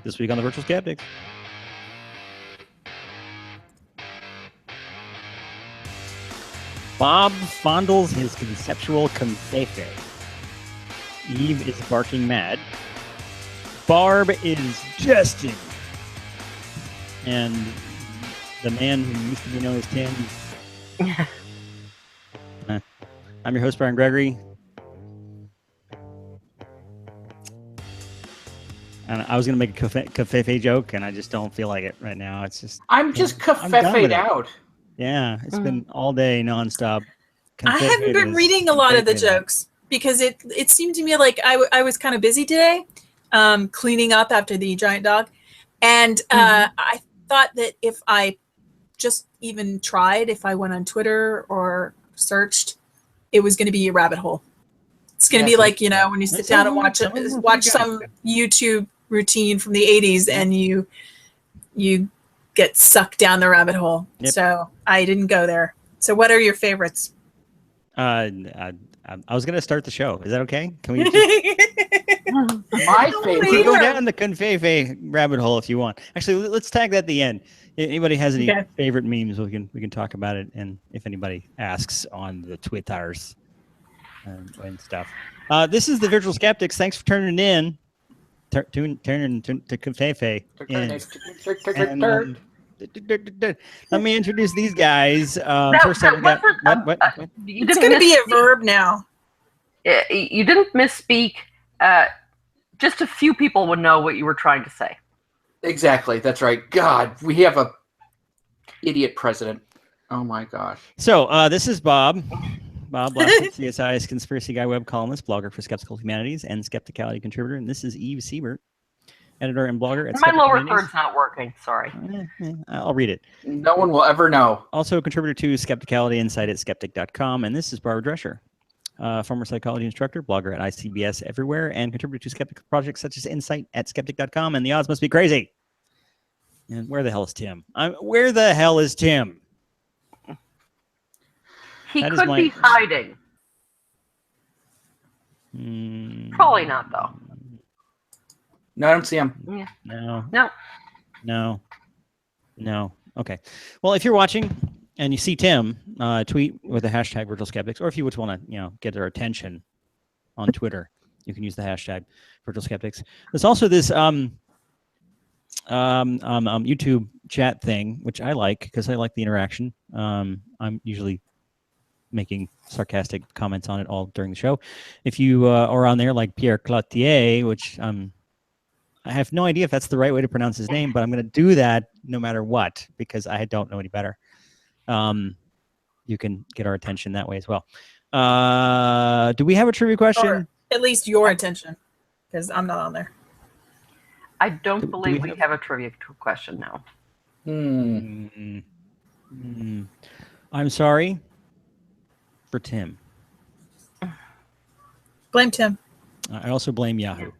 This week on the Virtual Skeptics. Bob fondles his conceptual confefe. Eve is barking mad. Barb is jesting. And the man who used to be known as Tim. I'm your host, Brian Gregory. And I was going to make a cafefe joke, and I just don't feel like it right now. It's just... I'm just cafefe'd out. Yeah, it's been all day nonstop. I haven't been reading a lot of the jokes because it seemed to me like I was kind of busy today, cleaning up after the giant dog. And I thought that if I just even tried, if I went on Twitter or searched, it was going to be a rabbit hole. It's going to be like, when you sit down and watch some YouTube routine from the 80s and you get sucked down the rabbit hole. Yep. So I didn't go there. So what are your favorites? I was going to start the show. Is that okay? Can we? My favorite. We go down the confefe rabbit hole if you want. Actually, let's tag that at the end. If anybody has any favorite memes, we can talk about it. And if anybody asks on the Twitters and stuff. This is the Virtual Skeptics. Thanks for turning in. Turning to confefe. Let me introduce these guys. First up, we got what? It's going to be a verb now. You didn't misspeak. Just a few people would know what you were trying to say. Exactly. That's right. God, we have a idiot president. Oh my gosh. So this is Bob. Bob Blackwood, CSI's conspiracy guy, web columnist, blogger for Skeptical Humanities, and Skepticality contributor. And this is Eve Siebert, editor and blogger at My lower third's not working. Sorry. I'll read it. No one will ever know. Also a contributor to Skepticality Insight at skeptic.com. And this is Barbara Drescher, former psychology instructor, blogger at ICBS everywhere, and contributor to skeptical projects such as Insight at skeptic.com. And the odds must be crazy. And where the hell is Tim? Where the hell is Tim? He could be hiding. Probably not, though. No, I don't see him. Yeah. No. Okay. Well, if you're watching and you see Tim, tweet with the hashtag Virtual Skeptics, or if you would want to, get their attention on Twitter, you can use the hashtag Virtual Skeptics. There's also this YouTube chat thing, which I like because I like the interaction. I'm usually making sarcastic comments on it all during the show. If you are on there like Pierre Cloutier, which I have no idea if that's the right way to pronounce his name, but I'm going to do that no matter what because I don't know any better. You can get our attention that way as well. Do we have a trivia question? Or at least your attention, because I'm not on there. I don't believe we have a trivia question now. I'm sorry for Tim. Blame Tim. I also blame Yahoo.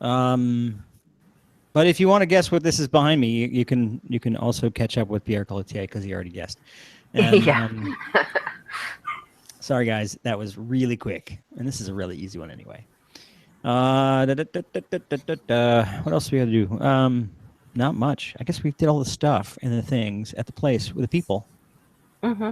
But if you want to guess what this is behind me, you can also catch up with Pierre Cloutier because he already guessed. And, yeah. Sorry, guys. That was really quick. And this is a really easy one anyway. What else do we have to do? Not much. I guess we did all the stuff and the things at the place with the people. Mm-hmm.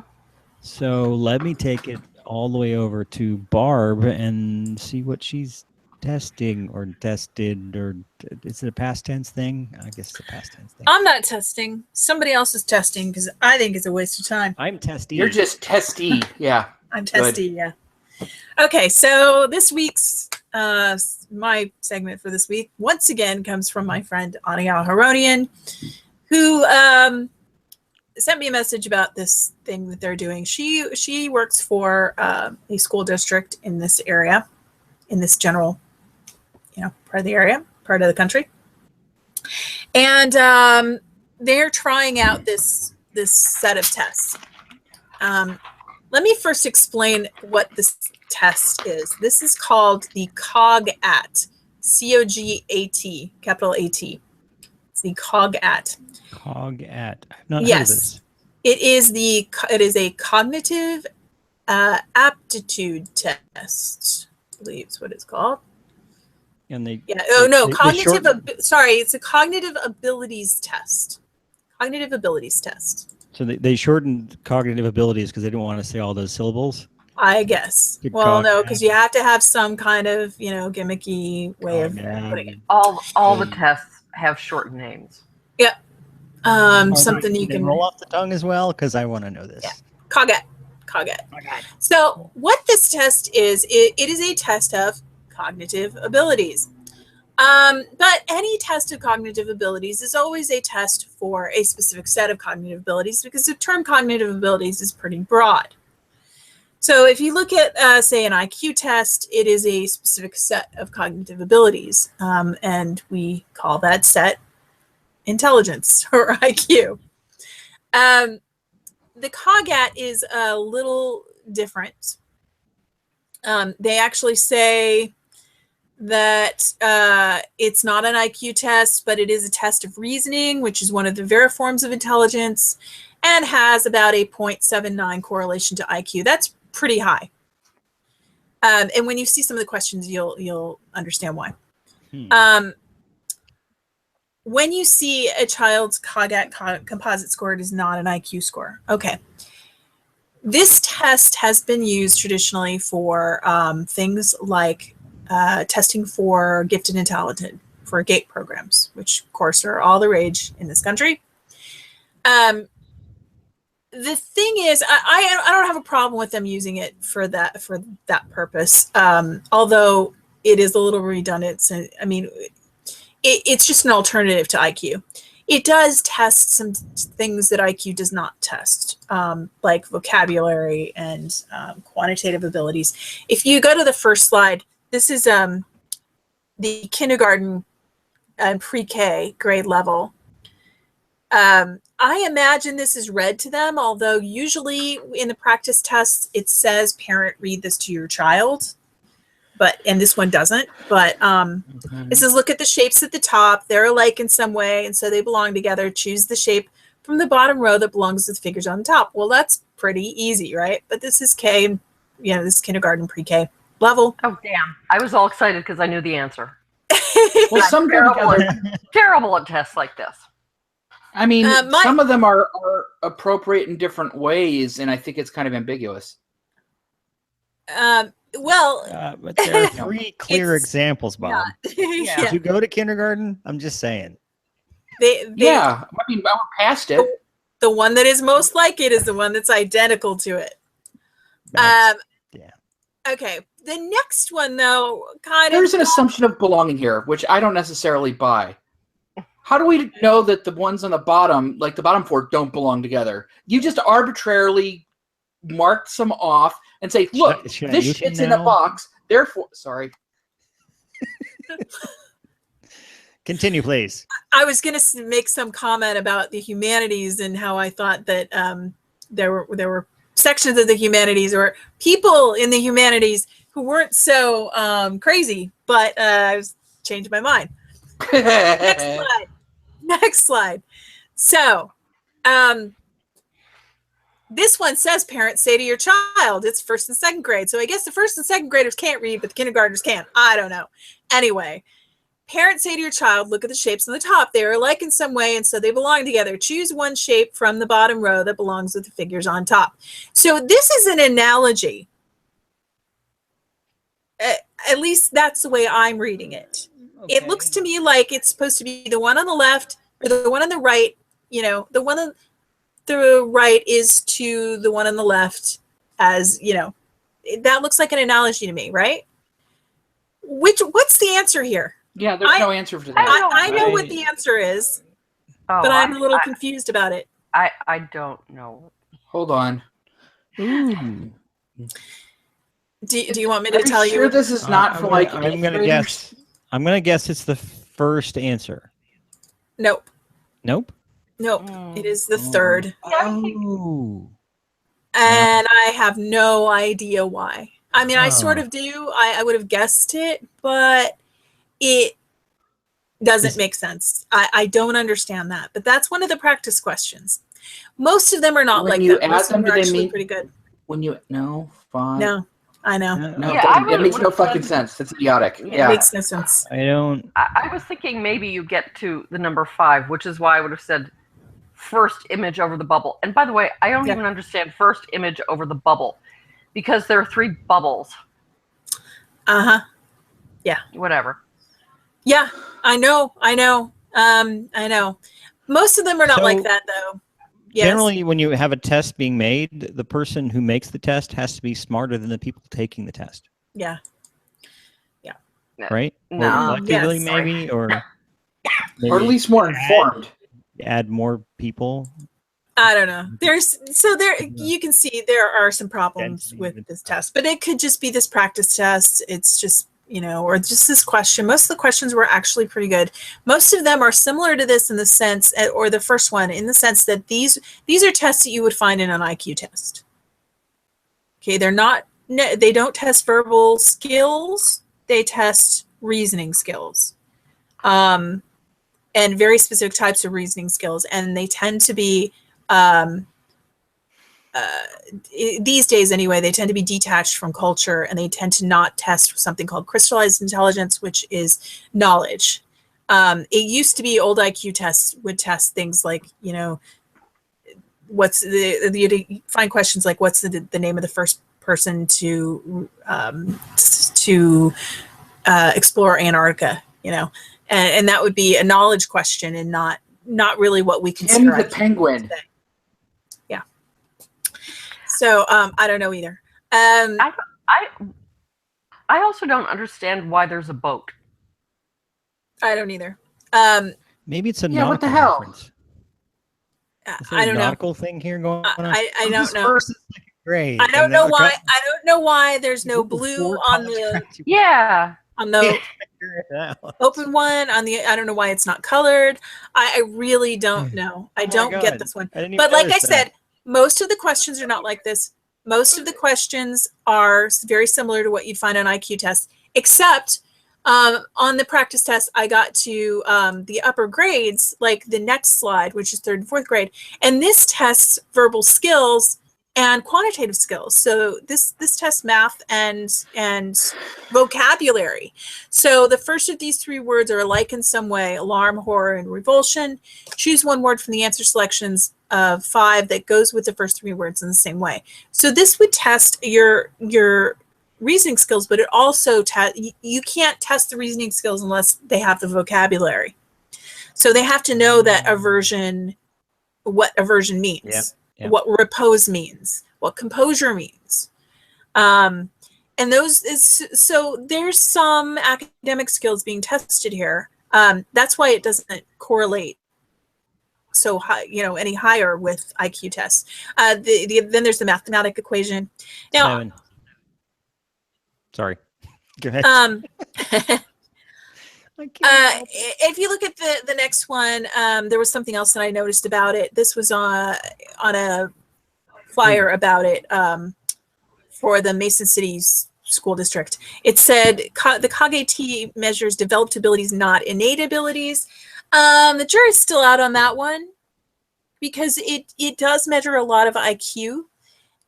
So let me take it all the way over to Barb and see what she's testing or tested, or is it a past tense thing? I guess it's a past tense thing. I'm not testing. Somebody else is testing because I think it's a waste of time. I'm testy. You're just testy. Yeah. I'm testy. Yeah. Okay. So this week's my segment for this week once again comes from my friend Aniel Haronian, who sent me a message about this thing that they're doing. She works for a school district in this area, in this general, part of the area, part of the country. And they're trying out this set of tests. Let me first explain what this test is. This is called the COGAT, C-O-G-A-T, capital A-T. It's the COGAT. COGAT. I've not heard of Yes, this. it is a cognitive aptitude test, I believe is what it's called. and they Yeah. Oh no, they cognitive. shorten- Sorry, it's a cognitive abilities test. Cognitive abilities test. so they shortened cognitive abilities because they didn't want to say all those syllables. I guess. Good Well, no, cognitive. because you have to have some kind of gimmicky way of putting it. All the tests have short names. Something you They can roll off the tongue as well because I want to know this. Yeah. Coget. So what this test is, it is a test of cognitive abilities. But any test of cognitive abilities is always a test for a specific set of cognitive abilities because the term cognitive abilities is pretty broad. So if you look at, say, an IQ test, it is a specific set of cognitive abilities, and we call that set intelligence or IQ. The COGAT is a little different. They actually say that it's not an IQ test, but it is a test of reasoning, which is one of the veriforms of intelligence, and has about a 0.79 correlation to IQ. That's pretty high. And when you see some of the questions, you'll understand why. When you see a child's COGAT composite score, it is not an IQ score. Okay. This test has been used traditionally for things like testing for gifted and talented, for GATE programs, which of course are all the rage in this country. The thing is, I don't have a problem with them using it for that purpose. Although it is a little redundant. So, I mean, it's just an alternative to IQ. It does test some things that IQ does not test, like vocabulary and quantitative abilities. If you go to the first slide, this is the kindergarten and pre-K grade level. I imagine this is read to them, although usually in the practice tests, it says, parent, read this to your child. And this one doesn't. But it says, look at the shapes at the top. They're alike in some way, and so they belong together. Choose the shape from the bottom row that belongs to the figures on the top. Well, that's pretty easy, right? But this is K, this is kindergarten pre-K level. Oh, damn. I was all excited because I knew the answer. Well, some go together. Terrible at tests like this. I mean, some of them are appropriate in different ways, and I think it's kind of ambiguous. But there are three clear examples, Bob. Yeah. Did you go to kindergarten? I'm just saying. Yeah, I mean, we're past it. The one that is most like it is the one that's identical to it. Yeah. Okay. The next one, though, There's an assumption of belonging here, which I don't necessarily buy. How do we know that the ones on the bottom, like the bottom four, don't belong together? You just arbitrarily mark some off and say, look, this shit's in a box. Therefore, sorry. Continue, please. I was going to make some comment about the humanities and how I thought that there were sections of the humanities or people in the humanities who weren't so crazy, but I changed my mind. Next slide. So, this one says, parents, say to your child, it's first and second grade. So I guess the first and second graders can't read, but the kindergartners can. I don't know. Anyway, parents, say to your child, look at the shapes on the top. They are alike in some way, and so they belong together. Choose one shape from the bottom row that belongs with the figures on top. So this is an analogy. At least that's the way I'm reading it. Okay. It looks to me like it's supposed to be the one on the left or the one on the right. The one on the right is to the one on the left, as that looks like an analogy to me, right? What's the answer here? Yeah, there's no answer for that. I know what the answer is, but I'm a little confused about it. I don't know. Hold on. Ooh. Do you want me to tell you? Sure, this is not for like. I'm gonna guess. I'm gonna guess it's the first answer. Nope. Nope. Nope. It is the third. Oh. And I have no idea why. I mean, I sort of do. I would have guessed it, but it doesn't make sense. I don't understand that. But that's one of the practice questions. Most of them are not like that. Most of them are actually mean pretty good. When you fine. No. I know. No, Yeah, I it really makes no would've fucking said- sense. It's idiotic. It Yeah. makes no sense. I don't. I was thinking maybe you get to the number 5, which is why I would have said first image over the bubble. And by the way, I don't Yeah. even understand first image over the bubble because there are 3 bubbles. Uh-huh. Whatever. Yeah, I know. I know. Most of them are not like So- that, though. Yes. Generally, when you have a test being made, the person who makes the test has to be smarter than the people taking the test, Yeah. right? No. Or collectively, Yes. maybe, or Or at maybe least more informed. add more people. I don't know. You can see there are some problems Density with and this stuff. test, but it could just be this practice test. It's just, or just this question. Most of the questions were actually pretty good. Most of them are similar to this in the sense, or the first one, in the sense that these are tests that you would find in an IQ test. Okay, they don't test verbal skills. They test reasoning skills. And very specific types of reasoning skills. And they tend to be, these days anyway, they tend to be detached from culture, and they tend to not test something called crystallized intelligence, which is knowledge. It used to be old IQ tests would test things like, what's you'd find questions like, what's the name of the first person to explore Antarctica, and that would be a knowledge question and not really what we consider Tim the IQ Penguin. today. Yeah. So I don't know either. I also don't understand why there's a boat. I don't either. Maybe it's a Yeah, what the nautical hell? reference. Is there I a don't know. nautical thing here going on? I don't know. First is second grade. I don't know why. I don't know why there's no Google blue four on college the graduates. Yeah. Figure it out. open one on the. I don't know why it's not colored. I really don't know. I Oh my don't get God. this one. I didn't even But like I notice that. said, most of the questions are not like this. Most of the questions are very similar to what you'd find on IQ tests, except on the practice test, I got to the upper grades, like the next slide, which is 3rd and 4th grade. And this tests verbal skills and quantitative skills. So this tests math and vocabulary. So the first of these 3 words are alike in some way: alarm, horror, and revulsion. Choose one word from the answer selections of 5 that goes with the first 3 words in the same way. So this would test your reasoning skills, but it also you can't test the reasoning skills unless they have the vocabulary. So they have to know that what aversion means, Yep. what repose means, what composure means. And so there's some academic skills being tested here. That's why it doesn't correlate so high, any higher with IQ tests. Then there's the mathematic equation. Now, 7. Sorry. Go ahead. I can't. If you look at the next one, there was something else that I noticed about it. This was on a flyer about it for the Mason City School District. It said the COG-AT measures developed abilities, not innate abilities. The jury's still out on that one because it does measure a lot of IQ.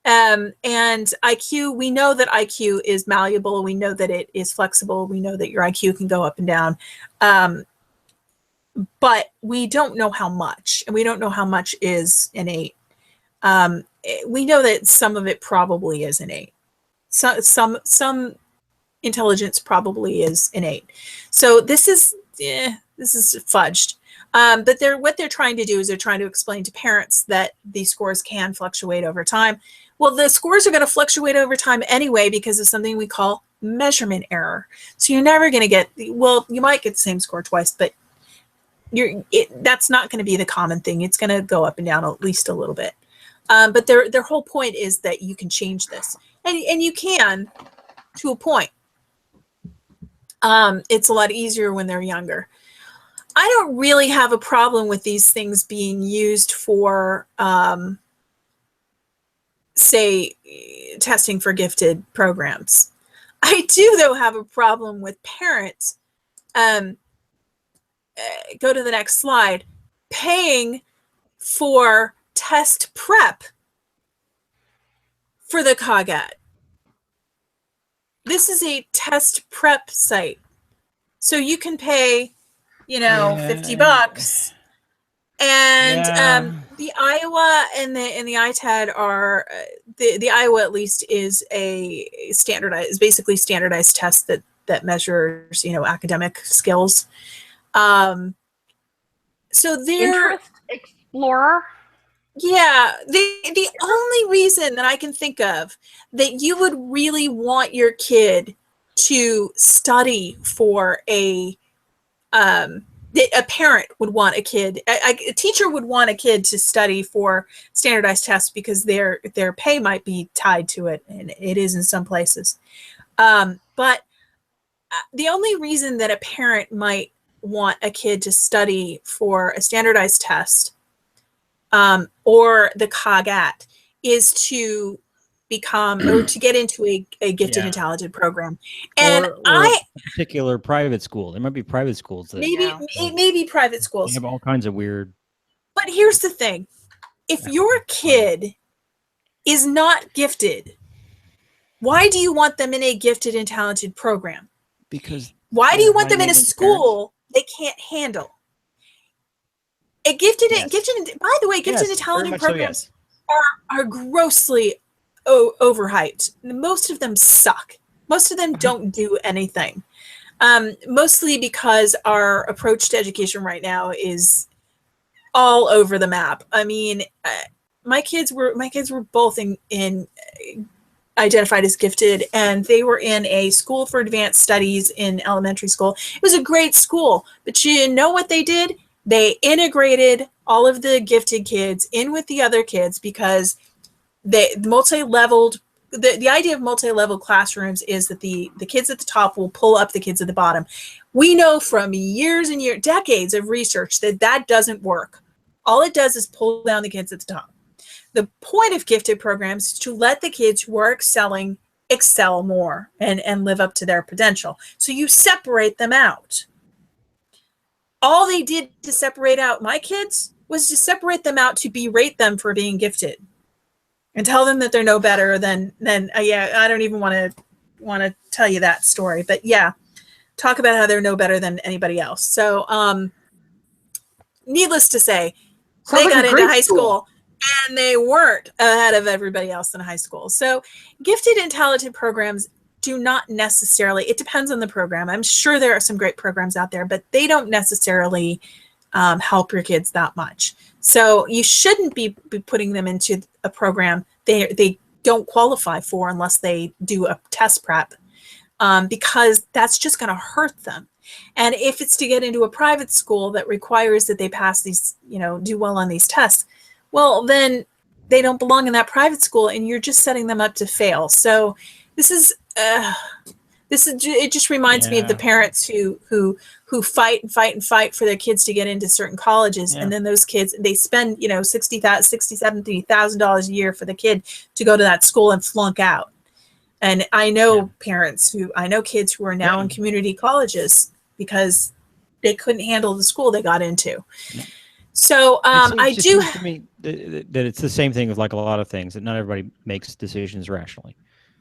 And IQ, we know that IQ is malleable. We know that it is flexible. We know that your IQ can go up and down. But we don't know how much, and we don't know how much is innate. We know that some of it probably is innate. Some intelligence probably is innate. So this is fudged. But what they're trying to do is they're trying to explain to parents that these scores can fluctuate over time. Well, the scores are going to fluctuate over time anyway because of something we call measurement error. So you're never going to get, well, you might get the same score twice, but that's not going to be the common thing. It's going to go up and down at least a little bit. But their whole point is that you can change this. And you can, to a point. It's a lot easier when they're younger. I don't really have a problem with these things being used for, say, testing for gifted programs. I do, though, have a problem with parents. Go to the next slide. Paying for test prep for the COG-AT. this is a test prep site. So you can pay, $50. And the Iowa and the ITAD are the Iowa at least is basically standardized test that measures academic skills. So they're Interest Explorer. Yeah, the only reason that I can think of that you would really want your kid to study for a parent would want a kid, a teacher would want a kid to study for standardized tests because their pay might be tied to it, and it is in some places. But the only reason that a parent might want a kid to study for a standardized test or the COGAT is to become or to get into a gifted and talented program. And or a particular private school. There might be private schools that it may be private schools. They have all kinds of weird. But here's the thing. If your kid is not gifted, why do you want them in a gifted and talented program? Because why do you want them in a school they can't handle? Gifted and talented programs are grossly overhyped. Most of them suck. Most of them don't do anything. Mostly because our approach to education right now is all over the map. I mean, my kids were both in identified as gifted, and they were in a school for advanced studies in elementary school. It was a great school, but you know what they did? They integrated all of the gifted kids in with the other kids because the idea of multi-level classrooms is that the kids at the top will pull up the kids at the bottom. We know from years and decades of research that doesn't work. All it does is pull down the kids at the top. The point of gifted programs is to let the kids who are excelling excel more and live up to their potential. So you separate them out. All they did to separate out my kids was to separate them out to berate them for being gifted and tell them that they're no better than I don't even want to tell you that story, but talk about how they're no better than anybody else. So needless to say, they got into high school and they weren't ahead of everybody else in high school. So gifted and talented programs do not necessarily, it depends on the program. I'm sure there are some great programs out there, but they don't necessarily help your kids that much. So you shouldn't be putting them into a program they don't qualify for unless they do a test prep, because that's just going to hurt them. And if it's to get into a private school that requires that they pass these, do well on these tests, well, then they don't belong in that private school and you're just setting them up to fail. So it just reminds me of the parents who fight for their kids to get into certain colleges, and then those kids, they spend $70,000 a year for the kid to go to that school and flunk out. And I know kids who are now in community colleges because they couldn't handle the school they got into. So it seems to me that it's the same thing with like a lot of things, that not everybody makes decisions rationally.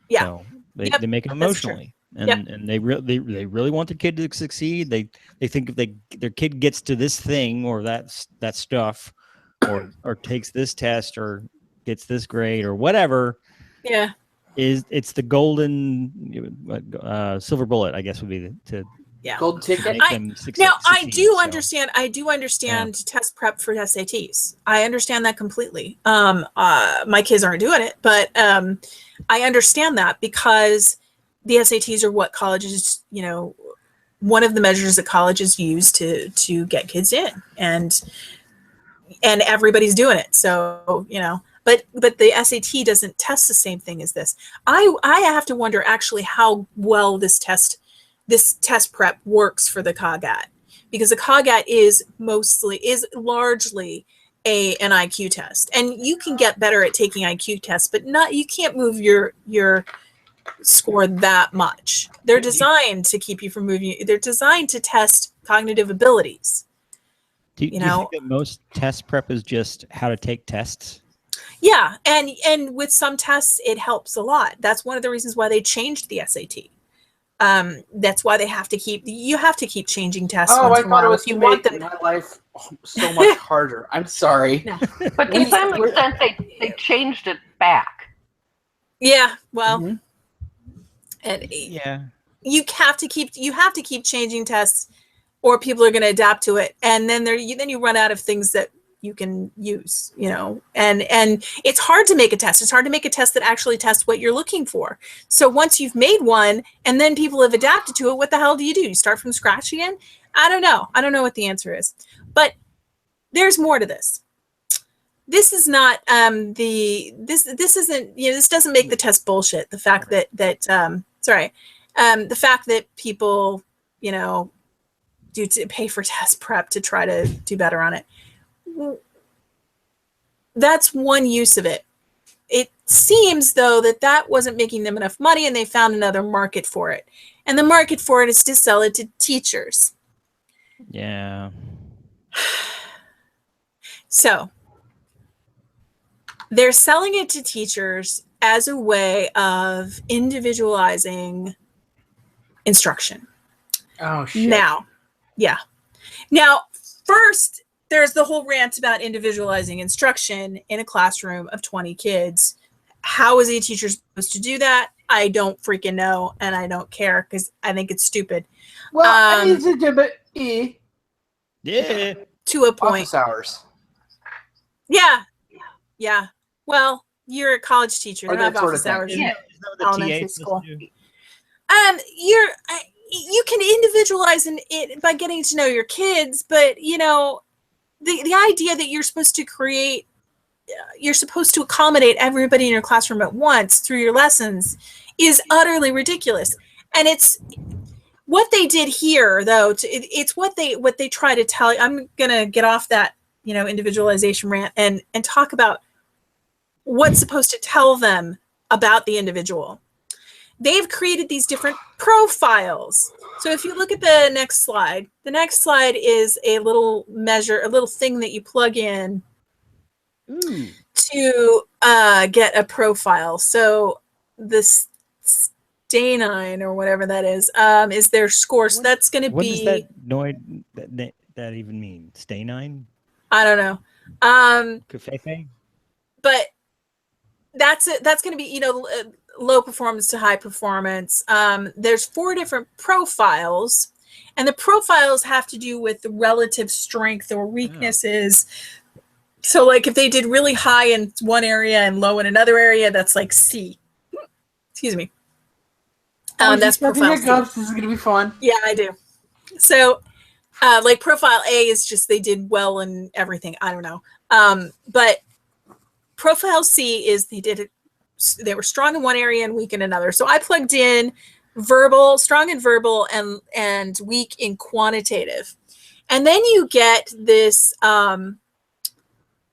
Yeah. So they make them emotionally. And they really want their kid to succeed. They think if their kid gets to this thing or that stuff, or takes this test or gets this grade or whatever, it's the golden silver bullet, I guess would be gold ticket. I do understand test prep for SATs. I understand that completely. My kids aren't doing it, but I understand that because the SATs are what colleges, one of the measures that colleges use to get kids in, and everybody's doing it. So, but the SAT doesn't test the same thing as this. I have to wonder actually how well this test prep works for the COGAT, because the COGAT is largely an IQ test, and you can get better at taking IQ tests, but you can't move your score that much. They're designed to keep you from moving. They're designed to test cognitive abilities. Do you think that most test prep is just how to take tests? Yeah, and with some tests it helps a lot. That's one of the reasons why they changed the SAT. That's why you have to keep changing tests. Oh, once I in a thought it while was if you to want make them. my life so much harder. I'm sorry. No. But to some extent, they changed it back. Yeah, well, Mhm. and Yeah. you have to keep changing tests, or people are going to adapt to it, and then you run out of things that you can use, and it's hard to make a test. It's hard to make a test that actually tests what you're looking for. So once you've made one and then people have adapted to it, what the hell do? You start from scratch again? I don't know what the answer is, but there's more to this. This is not this isn't, this doesn't make the test bullshit. The fact that the fact that people, do to pay for test prep to try to do better on it. That's one use of it. It seems, though, that wasn't making them enough money, and they found another market for it. And the market for it is to sell it to teachers. Yeah. So they're selling it to teachers as a way of individualizing instruction. Oh, shit. Now, first, there's the whole rant about individualizing instruction in a classroom of 20 kids. How is a teacher supposed to do that? I don't freaking know, and I don't care because I think it's stupid. Well, I need to do it. Yeah. To a point. Office hours. Yeah. Well, you're a college teacher. Or They don't that have sort of office thing. hours. Yeah. Elementary school. You can individualize it by getting to know your kids, but the idea that you're supposed to accommodate everybody in your classroom at once through your lessons is utterly ridiculous. And it's what they did here, though. It's what they try to tell you. I'm gonna get off that individualization rant and talk about what's supposed to tell them about the individual. They've created these different profiles. So if you look at the next slide is a little measure, a little thing that you plug in to get a profile. So this Stanine or whatever that is their score. So that's going to What be. does that even mean? Stanine? I don't know. Kufefe? But that's going to be low performance to high performance. There's 4 different profiles, and the profiles have to do with the relative strength or weaknesses. So like if they did really high in one area and low in another area, that's like C. Excuse me. That's profile C. This is going to be fun. Yeah, I do. So like profile A is just they did well in everything. I don't know. But profile C is they were strong in one area and weak in another. So I plugged in strong in verbal and weak in quantitative. And then you get this, I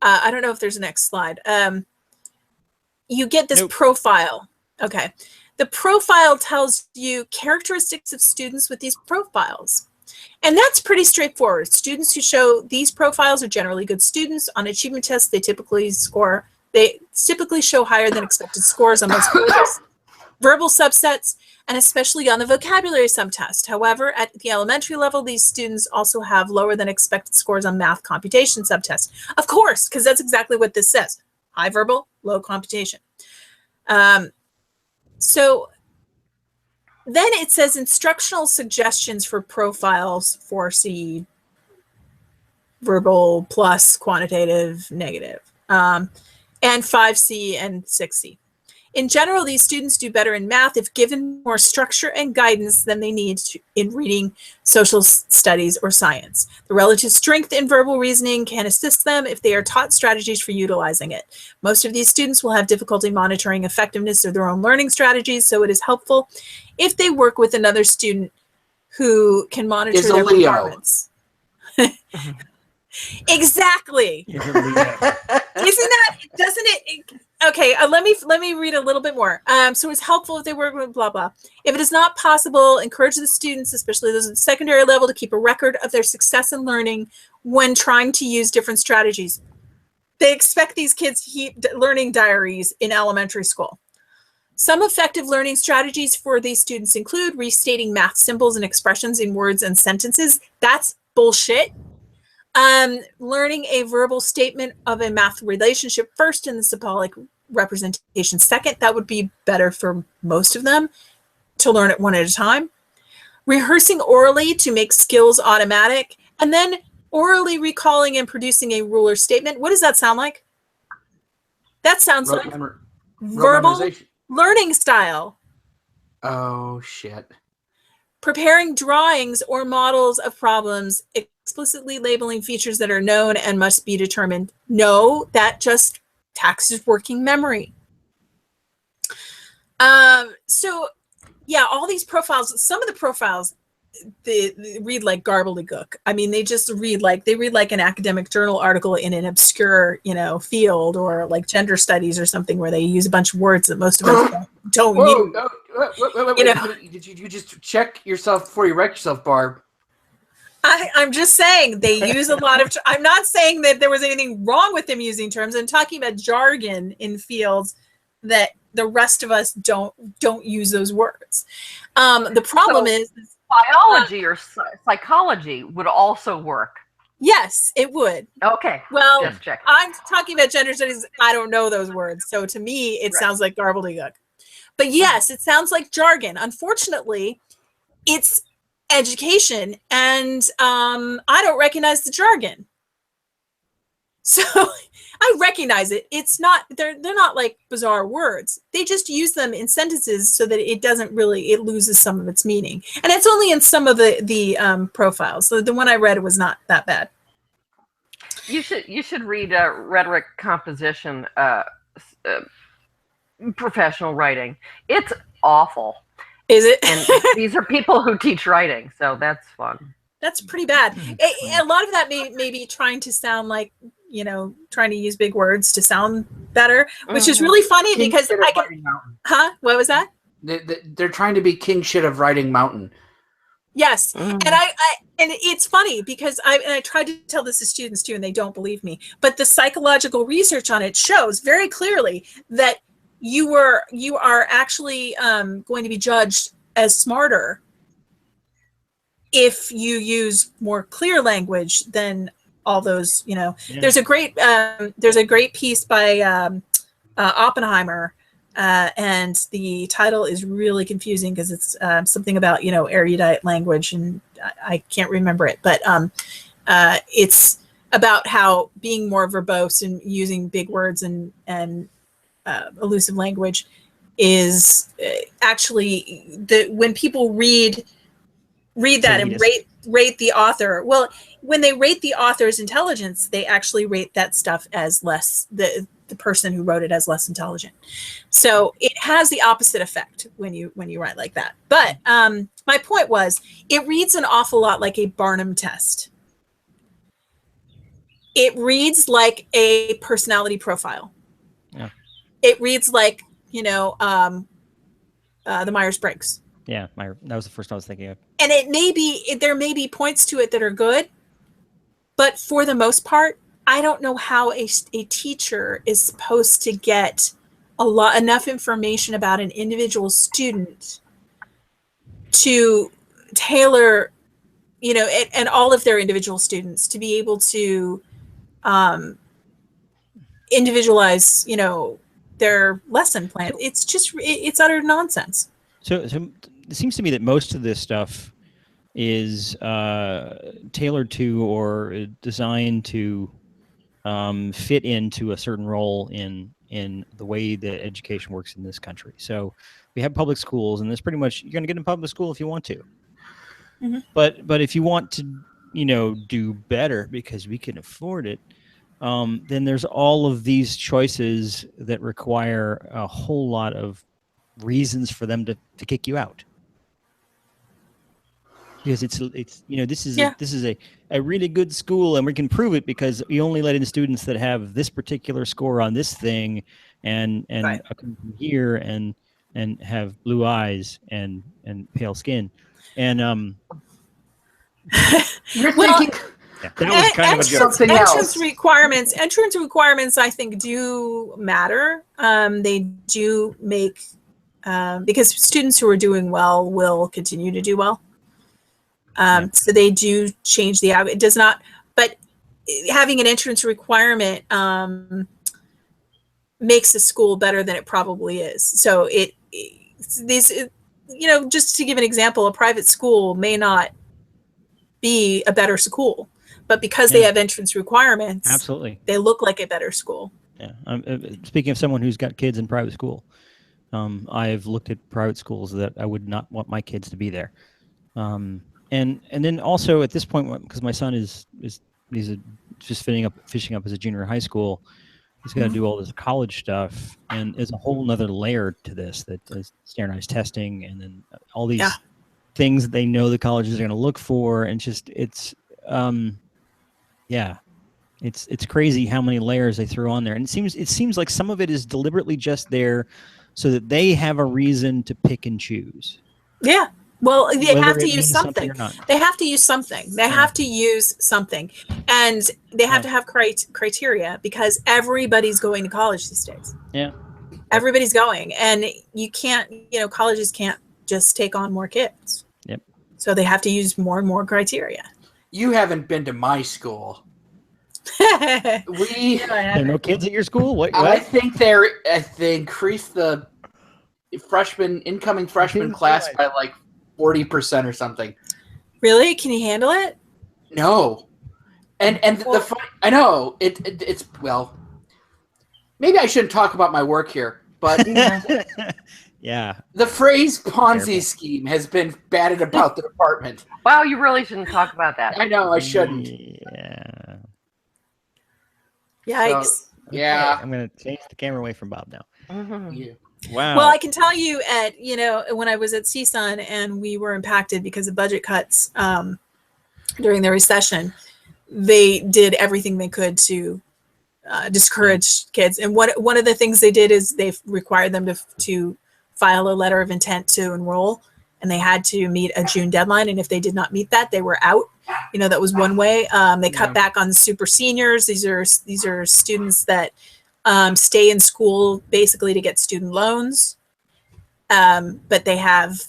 don't know if there's a next slide. You get this profile. Okay. The profile tells you characteristics of students with these profiles. And that's pretty straightforward. Students who show these profiles are generally good students. On achievement tests, they typically show higher than expected scores on most verbal subsets, and especially on the vocabulary subtest. However, at the elementary level, these students also have lower than expected scores on math computation subtest. Of course, because that's exactly what this says. High verbal, low computation. So then it says instructional suggestions for profiles 4C, verbal plus quantitative negative. And 5C and 6C. In general, these students do better in math if given more structure and guidance than they need in reading, social studies, or science. The relative strength in verbal reasoning can assist them if they are taught strategies for utilizing it. Most of these students will have difficulty monitoring effectiveness of their own learning strategies, so it is helpful if they work with another student who can monitor their performance. Exactly. Doesn't it? Okay, let me read a little bit more. So it's helpful if they work with blah, blah. If it is not possible, encourage the students, especially those at the secondary level, to keep a record of their success in learning when trying to use different strategies. They expect these kids to keep learning diaries in elementary school. Some effective learning strategies for these students include restating math symbols and expressions in words and sentences. That's bullshit. Learning a verbal statement of a math relationship first and the symbolic representation second. That would be better for most of them to learn it one at a time. Rehearsing orally to make skills automatic, and then orally recalling and producing a rule or statement. What does that sound like? That sounds like verbal learning style. Oh, shit. Preparing drawings or models of problems, explicitly labeling features that are known and must be determined. No, that just taxes working memory. So, yeah, all these profiles, some of the profiles, they read like gobbledygook. I mean, they read like an academic journal article in an obscure, field, or like gender studies or something where they use a bunch of words that most of us don't use. Wait. Did you just check yourself before you wreck yourself, Barb? I'm just saying they use a lot of. I'm not saying that there was anything wrong with them using terms. I'm talking about jargon in fields that the rest of us don't use those words. The problem is biology or psychology would also work. Yes, it would. Okay. Well, just check. I'm talking about gender studies. I don't know those words, so to me, it sounds like gobbledygook. But yes, it sounds like jargon. Unfortunately, it's education, and I don't recognize the jargon. So I recognize it. It's not, they're not like bizarre words. They just use them in sentences so that it loses some of its meaning. And it's only in some of the profiles. So the one I read was not that bad. You should read rhetoric composition, professional writing. It's awful. Is it? And these are people who teach writing, so that's fun. That's pretty bad. A lot of that may be trying to sound like, trying to use big words to sound better, which is really funny because what was that? They're trying to be king shit of writing mountain. Yes. And and it's funny because I tried to tell this to students too, and they don't believe me, but the psychological research on it shows very clearly that you are actually going to be judged as smarter if you use more clear language than all those, There's a great piece by Oppenheimer, and the title is really confusing because it's something about, erudite language, and I can't remember it, but it's about how being more verbose and using big words and elusive language is actually when people read that and rate the author. Well, when they rate the author's intelligence, they actually rate that stuff as less, the person who wrote it as less intelligent. So it has the opposite effect when you write like that. But my point was, it reads an awful lot like a Barnum test. It reads like a personality profile. Yeah. It reads like, the Myers-Briggs. Yeah, that was the first I was thinking of. And there may be points to it that are good, but for the most part, I don't know how a teacher is supposed to get enough information about an individual student to tailor, and all of their individual students to be able to individualize, their lesson plan. It's utter nonsense. So it seems to me that most of this stuff is tailored to or designed to fit into a certain role in the way that education works in this country. So we have public schools, and there's pretty much, you're going to get in public school if you want to. Mm-hmm. But if you want to, do better because we can afford it, then there's all of these choices that require a whole lot of reasons for them to kick you out. Because it's this is a really good school, and we can prove it because we only let in students that have this particular score on this thing, and right. Come from here and have blue eyes and pale skin, and you're thinking. Yeah, that was kind of a joke. Entrance requirements, I think, do matter. They do make because students who are doing well will continue to do well. So they do change the it does not, but having an entrance requirement makes the school better than it probably is. So just to give an example, a private school may not be a better school, but because they have entrance requirements, absolutely, they look like a better school. Yeah. Speaking of someone who's got kids in private school, I've looked at private schools that I would not want my kids to be there. And then also at this point, because my son is just finishing up as a junior in high school, he's got to do all this college stuff, and there's a whole nother layer to this that is standardized testing, and then all these things that they know the colleges are going to look for, and it's crazy how many layers they throw on there, and it seems like some of it is deliberately just there so that they have a reason to pick and choose. Yeah. Well, they have to use something. They have to use something. They have to use something. And they have to have criteria because everybody's going to college these days. Yeah. Everybody's going. And you can't, colleges can't just take on more kids. Yep. So they have to use more and more criteria. You haven't been to my school. There are no kids at your school? What? I think they increased the incoming freshman class by like 40% or something. Really? Can you handle it? No. And I know it's well. Maybe I shouldn't talk about my work here, but yeah. The phrase Ponzi scheme has been batted about the department. Wow, you really shouldn't talk about that. I know I shouldn't. Yeah. Yikes. So, yeah. I'm going to change the camera away from Bob now. Mm-hmm. Yeah. Wow. Well, I can tell you when I was at CSUN and we were impacted because of budget cuts during the recession, they did everything they could to discourage kids. And one of the things they did is they required them to file a letter of intent to enroll, and they had to meet a June deadline. And if they did not meet that, they were out. That was one way. They cut back on super seniors. These are students that stay in school basically to get student loans, but they have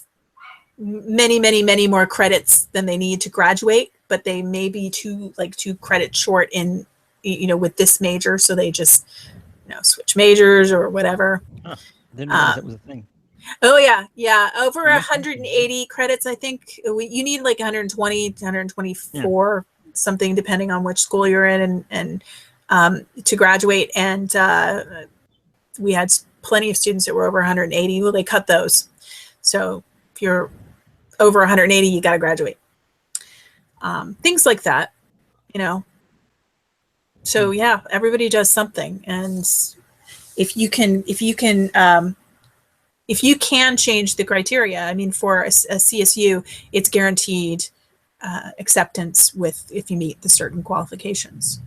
many, many, many more credits than they need to graduate. But they may be two credits short in, with this major, so they just switch majors or whatever. Huh. Didn't realize that was a thing. Oh yeah, over 180 credits. I think you need like 120 to 124 something, depending on which school you're in, and to graduate. And we had plenty of students that were over 180. Well, they cut those, so if you're over 180, you got to graduate. Things like that, So yeah, everybody does something, and if you can change the criteria, I mean, for a CSU, it's guaranteed acceptance if you meet the certain qualifications.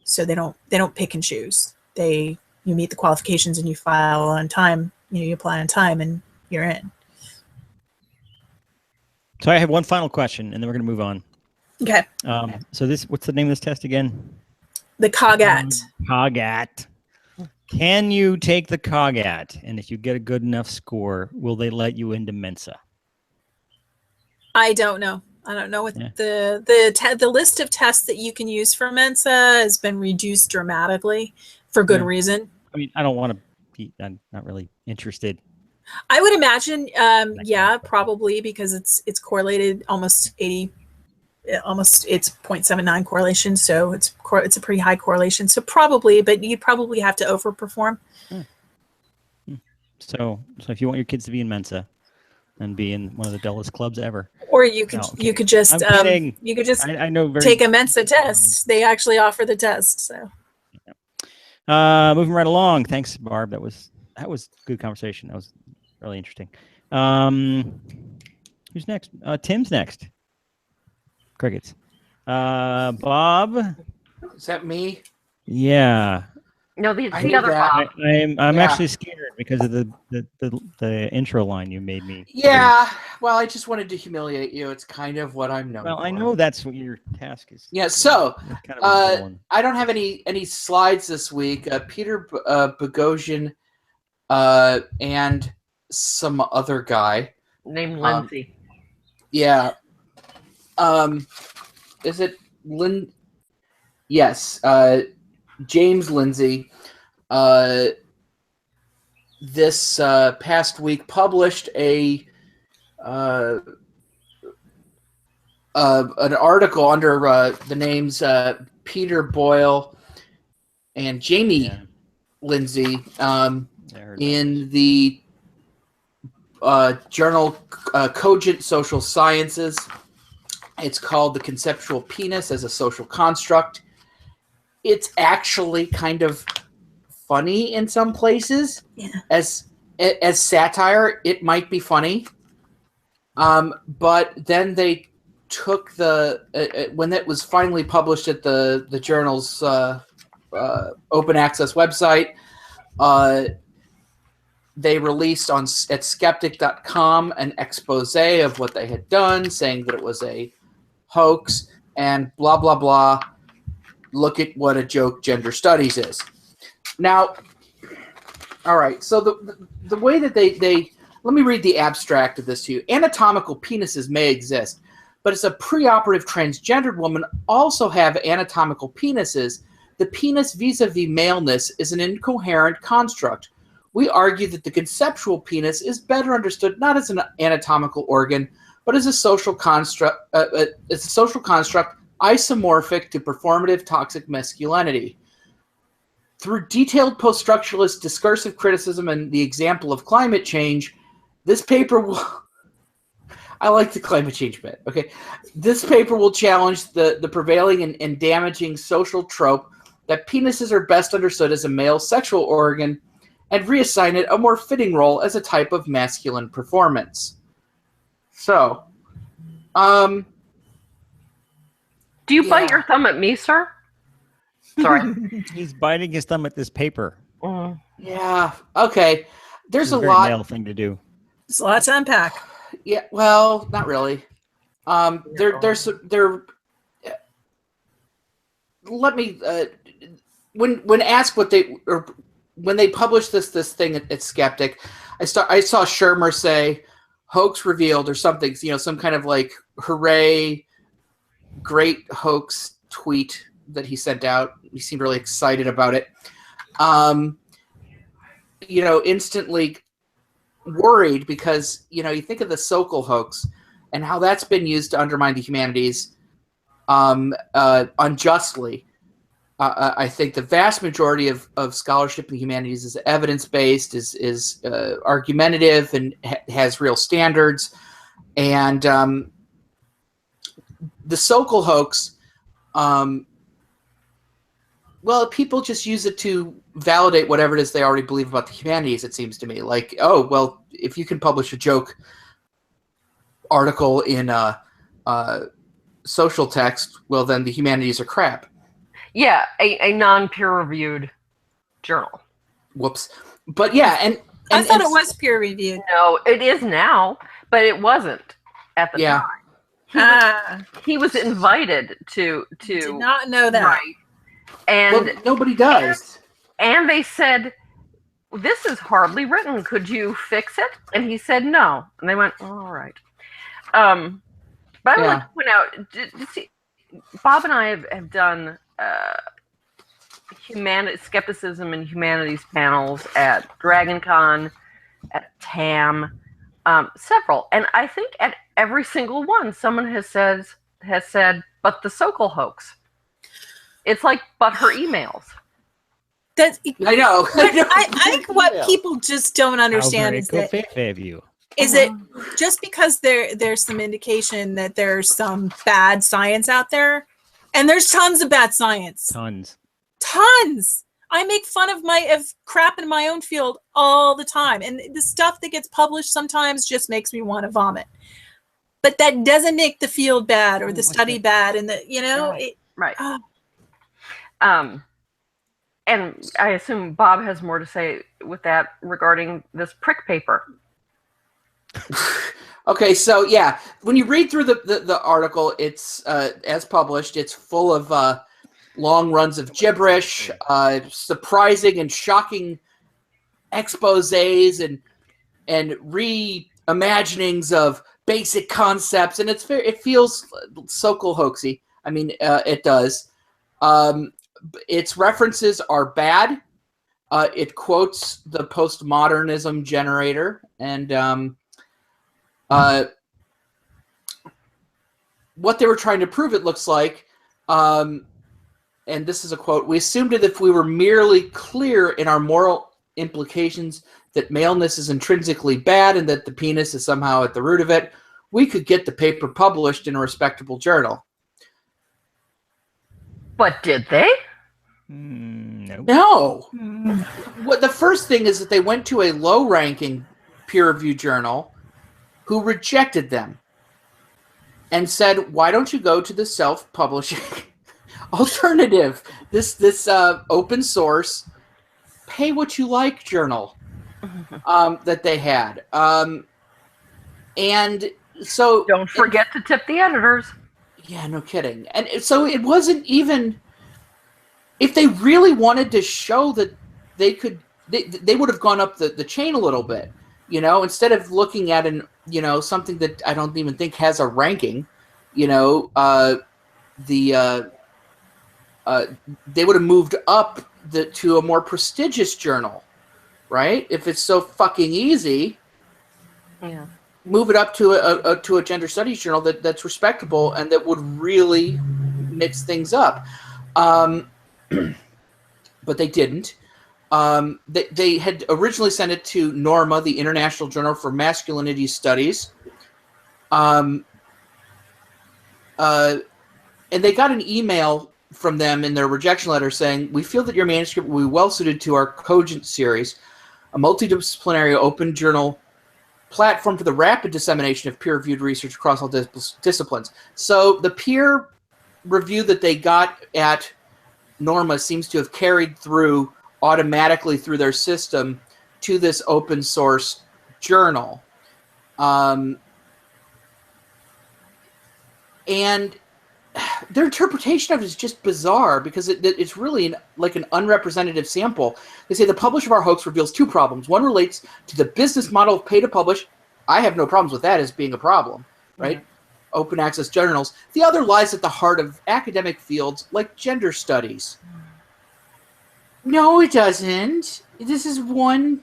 So they don't pick and choose. You meet the qualifications and you file on time. You apply on time and you're in. So I have one final question, and then we're going to move on. Okay. So what's the name of this test again? The COGAT. COGAT. Can you take the COGAT, and if you get a good enough score, will they let you into Mensa? I don't know. I don't know what the list of tests that you can use for Mensa has been reduced dramatically for good reason. I mean, I don't want to be. I'm not really interested. I would imagine, probably because it's correlated almost 80. Almost it's 0.79 correlation, so it's a pretty high correlation. So probably, but you probably have to overperform. So if you want your kids to be in Mensa and be in one of the dullest clubs ever, or you could just I know take a Mensa test. They actually offer the test. So moving right along. Thanks, Barb. That was good conversation. That was really interesting. Who's next? Tim's next. Crickets. Bob? Is that me? Yeah. No, the other Bob. I'm actually scared because of the intro line you made me. Yeah. Well, I just wanted to humiliate you. It's kind of what I'm known for. Well, I know that's what your task is. Yeah. So, kind of I don't have any slides this week. Peter Boghossian and some other guy named Lindsay. Yeah. Is it Lynn? Yes. James Lindsay. This past week published an article under the names Peter Boyle and Jamie Lindsay in the journal Cogent Social Sciences. It's called The Conceptual Penis as a Social Construct. It's actually kind of funny in some places. Yeah. As satire, it might be funny. But then they took when it was finally published at the journal's open access website, they released at skeptic.com an expose of what they had done, saying that it was a hoax and blah, blah, blah. Look at what a joke gender studies is. Now, all right, so the way that they let me read the abstract of this to you. Anatomical penises may exist, but as a preoperative transgendered woman also have anatomical penises, the penis vis-a-vis maleness is an incoherent construct. We argue that the conceptual penis is better understood not as an anatomical organ, but as a social construct. Isomorphic to performative toxic masculinity. Through detailed post-structuralist discursive criticism and the example of climate change, this paper will... I like the climate change bit. Okay, this paper will challenge the prevailing and damaging social trope that penises are best understood as a male sexual organ and reassign it a more fitting role as a type of masculine performance. So, do you bite your thumb at me, sir? Sorry. He's biting his thumb at this paper. Yeah. Okay. There's a very lot. male thing to do. There's a lot to unpack. Yeah. Well, not really. Let me. When asked what when they published this thing at Skeptic, I saw Shermer say, "Hoax revealed" or something. Some kind of like hooray, great hoax tweet that he sent out. He seemed really excited about it. Instantly worried because, you think of the Sokol hoax and how that's been used to undermine the humanities unjustly. I think the vast majority of scholarship in the humanities is evidence-based, is argumentative, and has real standards. And the Sokol hoax, people just use it to validate whatever it is they already believe about the humanities, it seems to me. Like, oh, well, if you can publish a joke article in a social text, well, then the humanities are crap. Yeah, a non-peer-reviewed journal. Whoops. But yeah, and I thought it was peer-reviewed. No, it is now, but it wasn't at the time. He was invited to. Did not know that. Right. And nobody does. And they said, "This is hardly written. Could you fix it?" And he said, "No." And they went, "All right." But I would like to point out, Bob and I have done skepticism and humanities panels at DragonCon, at TAM, several, and I think at every single one, someone has said, "But the Sokol hoax." It's like, but her emails. I know. I think what people just don't understand is that it just because there's some indication that there's some bad science out there, and there's tons of bad science. Tons. I make fun of crap in my own field all the time, and the stuff that gets published sometimes just makes me want to vomit. But that doesn't make the field bad or the study bad, and right. And I assume Bob has more to say with that regarding this prick paper. Okay, so yeah, when you read through the article, it's as published. It's full of long runs of gibberish, surprising and shocking exposés, and reimaginings of basic concepts, and it feels so hoaxy. I mean, it does. Its references are bad. It quotes the postmodernism generator, and what they were trying to prove, it looks like, and this is a quote: "We assumed that if we were merely clear in our moral implications that maleness is intrinsically bad and that the penis is somehow at the root of it, we could get the paper published in a respectable journal." But did they? No. No. What the first thing is that they went to a low-ranking peer-reviewed journal who rejected them and said, "Why don't you go to the self-publishing alternative, this open source, pay what you like journal that they had?" And so Don't forget to tip the editors. Yeah, no kidding. And so it wasn't even, if they really wanted to show that they could, they would have gone up the chain a little bit, instead of looking at something that I don't even think has a ranking, they would have moved up to a more prestigious journal, right? If it's so fucking easy, Yeah. move it up to a gender studies journal that's respectable and that would really mix things up. But they didn't. They had originally sent it to NORMA, the International Journal for Masculinity Studies. And they got an email from them in their rejection letter saying, "We feel that your manuscript will be well suited to our Cogent series, a multidisciplinary open journal platform for the rapid dissemination of peer-reviewed research across all disciplines." So the peer review that they got at NORMA seems to have carried through automatically through their system to this open source journal. And their interpretation of it is just bizarre because it's really like an unrepresentative sample. They say the publish of our hoax reveals two problems. One relates to the business model of pay to publish. I have no problems with that as being a problem, right? Mm-hmm. Open access journals. The other lies at the heart of academic fields like gender studies. No, it doesn't. This is one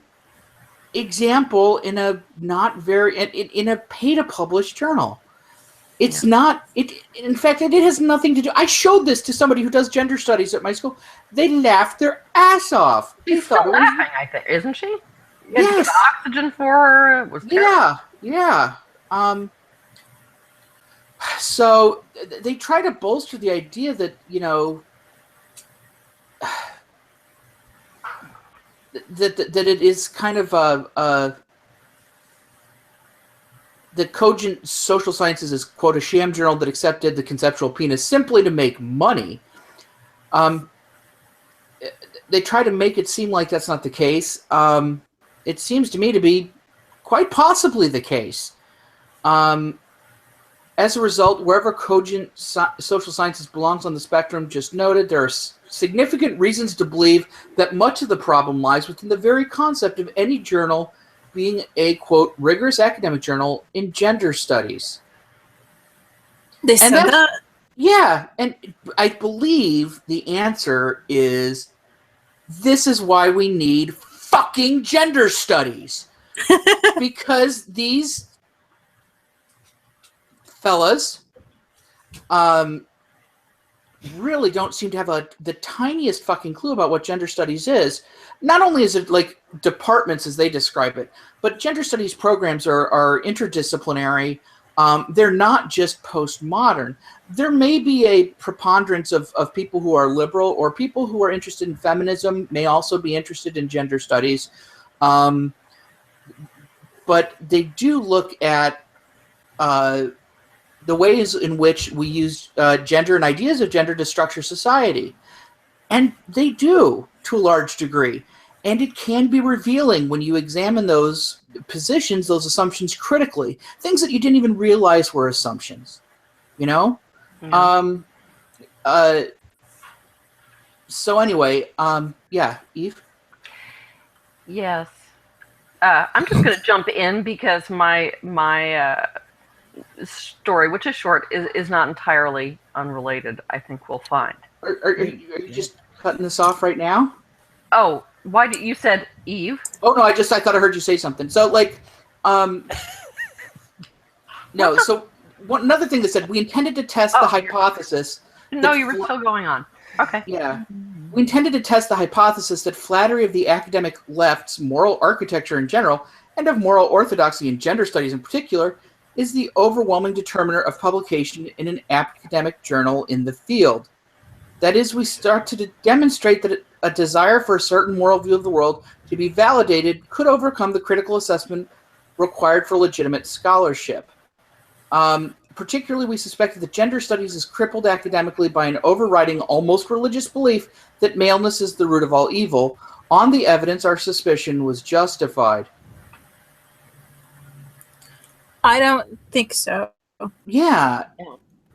example in a in a pay to publish journal. It's not. In fact, it has nothing to do. I showed this to somebody who does gender studies at my school. They laughed their ass off. She's still laughing, I think, isn't she? Yes. Oxygen for her. It was terrible. Yeah. So they try to bolster the idea that that it is kind of the Cogent Social Sciences is, quote, a sham journal that accepted the conceptual penis simply to make money. They try to make it seem like that's not the case. It seems to me to be quite possibly the case. As a result, wherever Cogent Social Sciences belongs on the spectrum, just noted, there are significant reasons to believe that much of the problem lies within the very concept of any journal being a, quote, rigorous academic journal in gender studies. They said that? Yeah, and I believe the answer is this is why we need fucking gender studies. Because these fellas really don't seem to have the tiniest fucking clue about what gender studies is. Not only is it like departments as they describe it, but gender studies programs are interdisciplinary. They're not just postmodern. There may be a preponderance of people who are liberal or people who are interested in feminism may also be interested in gender studies. But they do look at the ways in which we use gender and ideas of gender to structure society. And they do, to a large degree. And it can be revealing when you examine those positions, those assumptions critically. Things that you didn't even realize were assumptions. Yeah. So anyway, yeah, Eve? Yes. I'm just going to jump in because my story, which is short, is not entirely unrelated. I think we'll find. Are you just cutting this off right now? Oh, why did you said Eve? Oh no, I thought I heard you say something. So like, no. So another thing that said we intended to test the hypothesis. No, you were still going on. Okay. Yeah. We intended to test the hypothesis that flattery of the academic left's moral architecture in general, and of moral orthodoxy in gender studies in particular, is the overwhelming determiner of publication in an academic journal in the field. That is, we start to demonstrate that a desire for a certain moral view of the world to be validated could overcome the critical assessment required for legitimate scholarship. Particularly, we suspected that gender studies is crippled academically by an overriding, almost religious belief that maleness is the root of all evil. On the evidence, our suspicion was justified. I don't think so. Yeah.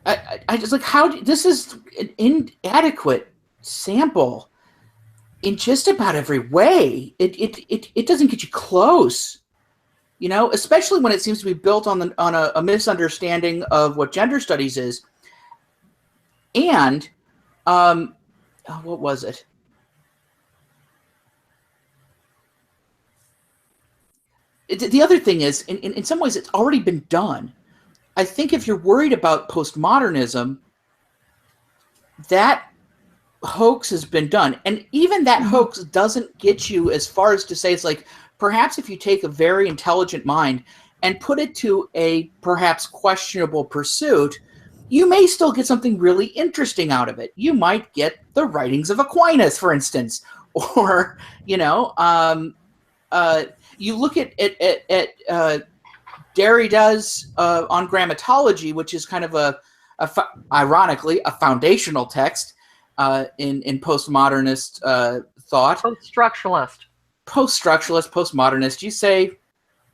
I just like this is an inadequate sample in just about every way. It doesn't get you close. You know, especially when it seems to be built on a misunderstanding of what gender studies is. And, what was it? The other thing is, in some ways, it's already been done. I think if you're worried about postmodernism, that hoax has been done. And even that hoax doesn't get you as far as to say it's like, perhaps if you take a very intelligent mind and put it to a perhaps questionable pursuit, you may still get something really interesting out of it. You might get the writings of Aquinas, for instance, or, you know, you look at Derrida's on grammatology, which is kind of ironically, a foundational text in postmodernist thought. Post-structuralist. Post-structuralist, postmodernist. You say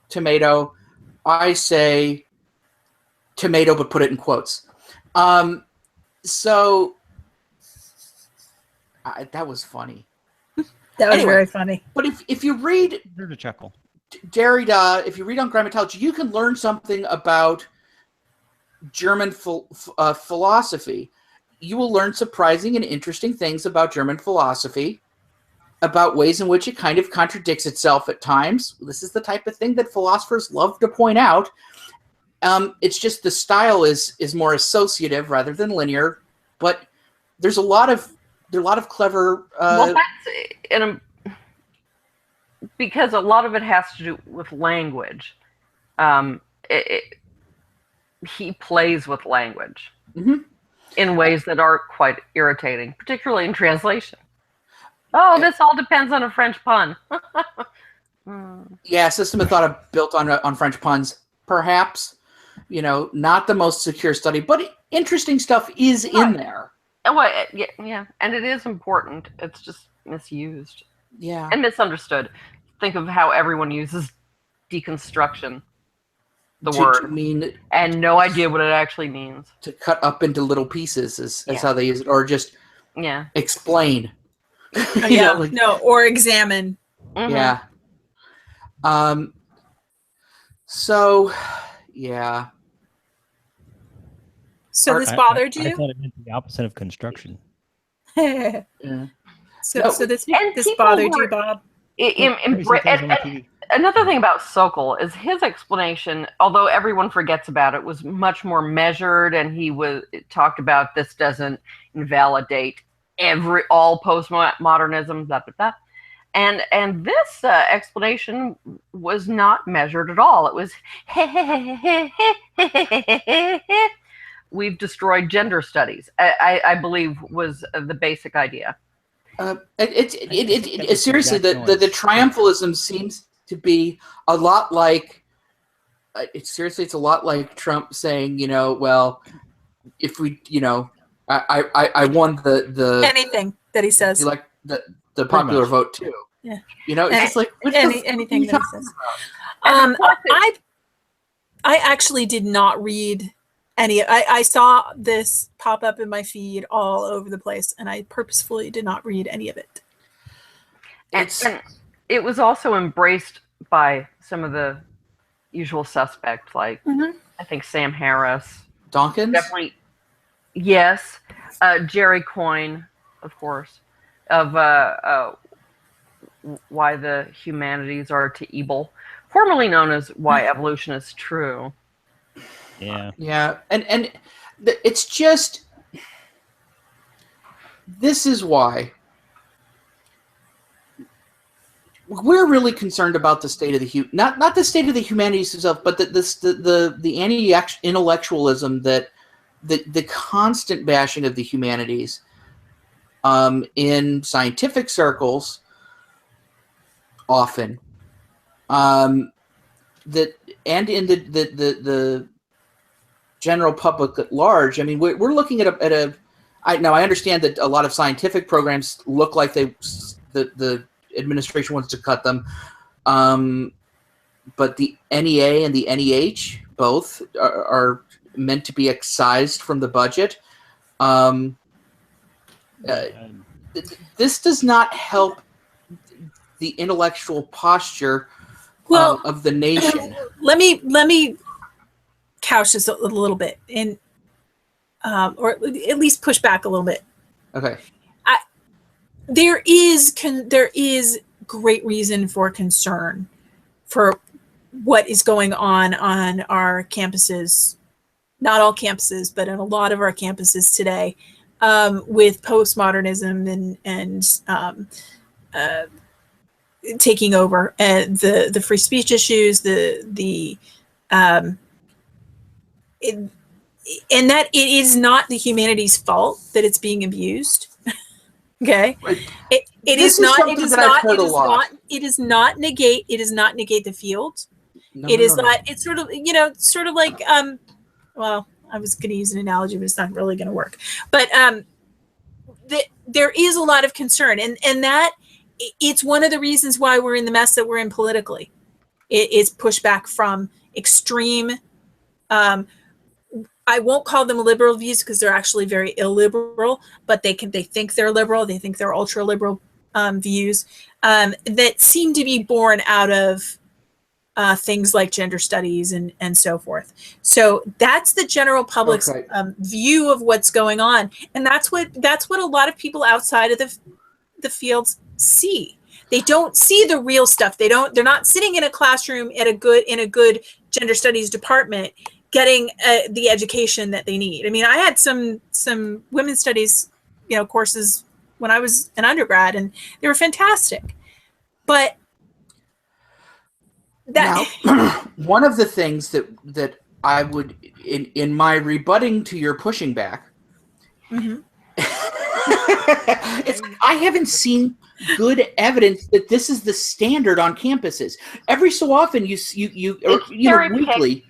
tomato, I say tomato, but put it in quotes. So that was funny. That was very funny. But if you read There's a chuckle. Derrida, if you read on grammatology, you can learn something about German philosophy. You will learn surprising and interesting things about German philosophy, about ways in which it kind of contradicts itself at times. This is the type of thing that philosophers love to point out. It's just the style is more associative rather than linear, but there's a lot of clever. Well, that's because a lot of it has to do with language. He plays with language in ways that are quite irritating, particularly in translation. Oh, this all depends on a French pun. Yeah, system of thought built on French puns, perhaps. You know, not the most secure study, but interesting stuff is in there. Well, yeah, and it is important. It's just misused. Yeah. And misunderstood. Think of how everyone uses deconstruction, the word, to mean, and no idea what it actually means. To cut up into little pieces is how they use it, or just explain. Or examine. Yeah. So, yeah. So this bothered you? I thought it meant the opposite of construction. Yeah. So this bothered you, Bob? Another thing about Sokol is his explanation, although everyone forgets about it, was much more measured, and he talked about this doesn't invalidate all postmodernism, blah, blah, blah. And this explanation was not measured at all. It was we've destroyed gender studies, I believe was the basic idea. Seriously, the triumphalism seems to be a lot like it's a lot like Trump saying, you know, well, if we, you know, I won the anything that he says, like the popular vote too. Yeah, you know, it's just like anything that he says. I actually did not read any. I saw this pop up in my feed all over the place, and I purposefully did not read any of it. And it was also embraced by some of the usual suspects, like I think Sam Harris. Dawkins? Definitely, yes. Jerry Coyne, of course, of Why the Humanities Are to Evil, formerly known as Why Evolution is True. Yeah. Yeah, and it's just, this is why we're really concerned about the state of the not the state of the humanities itself, but the anti-intellectualism that the constant bashing of the humanities in scientific circles often that and in the general public at large. I mean, we're looking at now I understand that a lot of scientific programs look like the administration wants to cut them, but the NEA and the NEH both are meant to be excised from the budget. This does not help the intellectual posture of the nation. Let me couch this a little bit, and or at least push back a little bit. Okay. There is great reason for concern for what is going on our campuses, not all campuses, but in a lot of our campuses today, with postmodernism and taking over the free speech issues, and that it is not the humanities' fault that it's being abused. Okay, it does not negate the field. It's sort of like well, I was going to use an analogy, but it's not really going to work. But there is a lot of concern, and that it's one of the reasons why we're in the mess that we're in politically. It's pushback from extreme. I won't call them liberal views because they're actually very illiberal, but they think they're liberal. They think they're ultra liberal views that seem to be born out of things like gender studies and so forth. So that's the general public's view of what's going on, and that's what a lot of people outside of the fields see. They don't see the real stuff. They're not sitting in a classroom in a good gender studies department getting the education that they need. I mean, I had some women's studies, courses when I was an undergrad, and they were fantastic. But that one of the things that I would in my rebutting to your pushing back, it's I haven't seen good evidence that this is the standard on campuses. Every so often, weekly,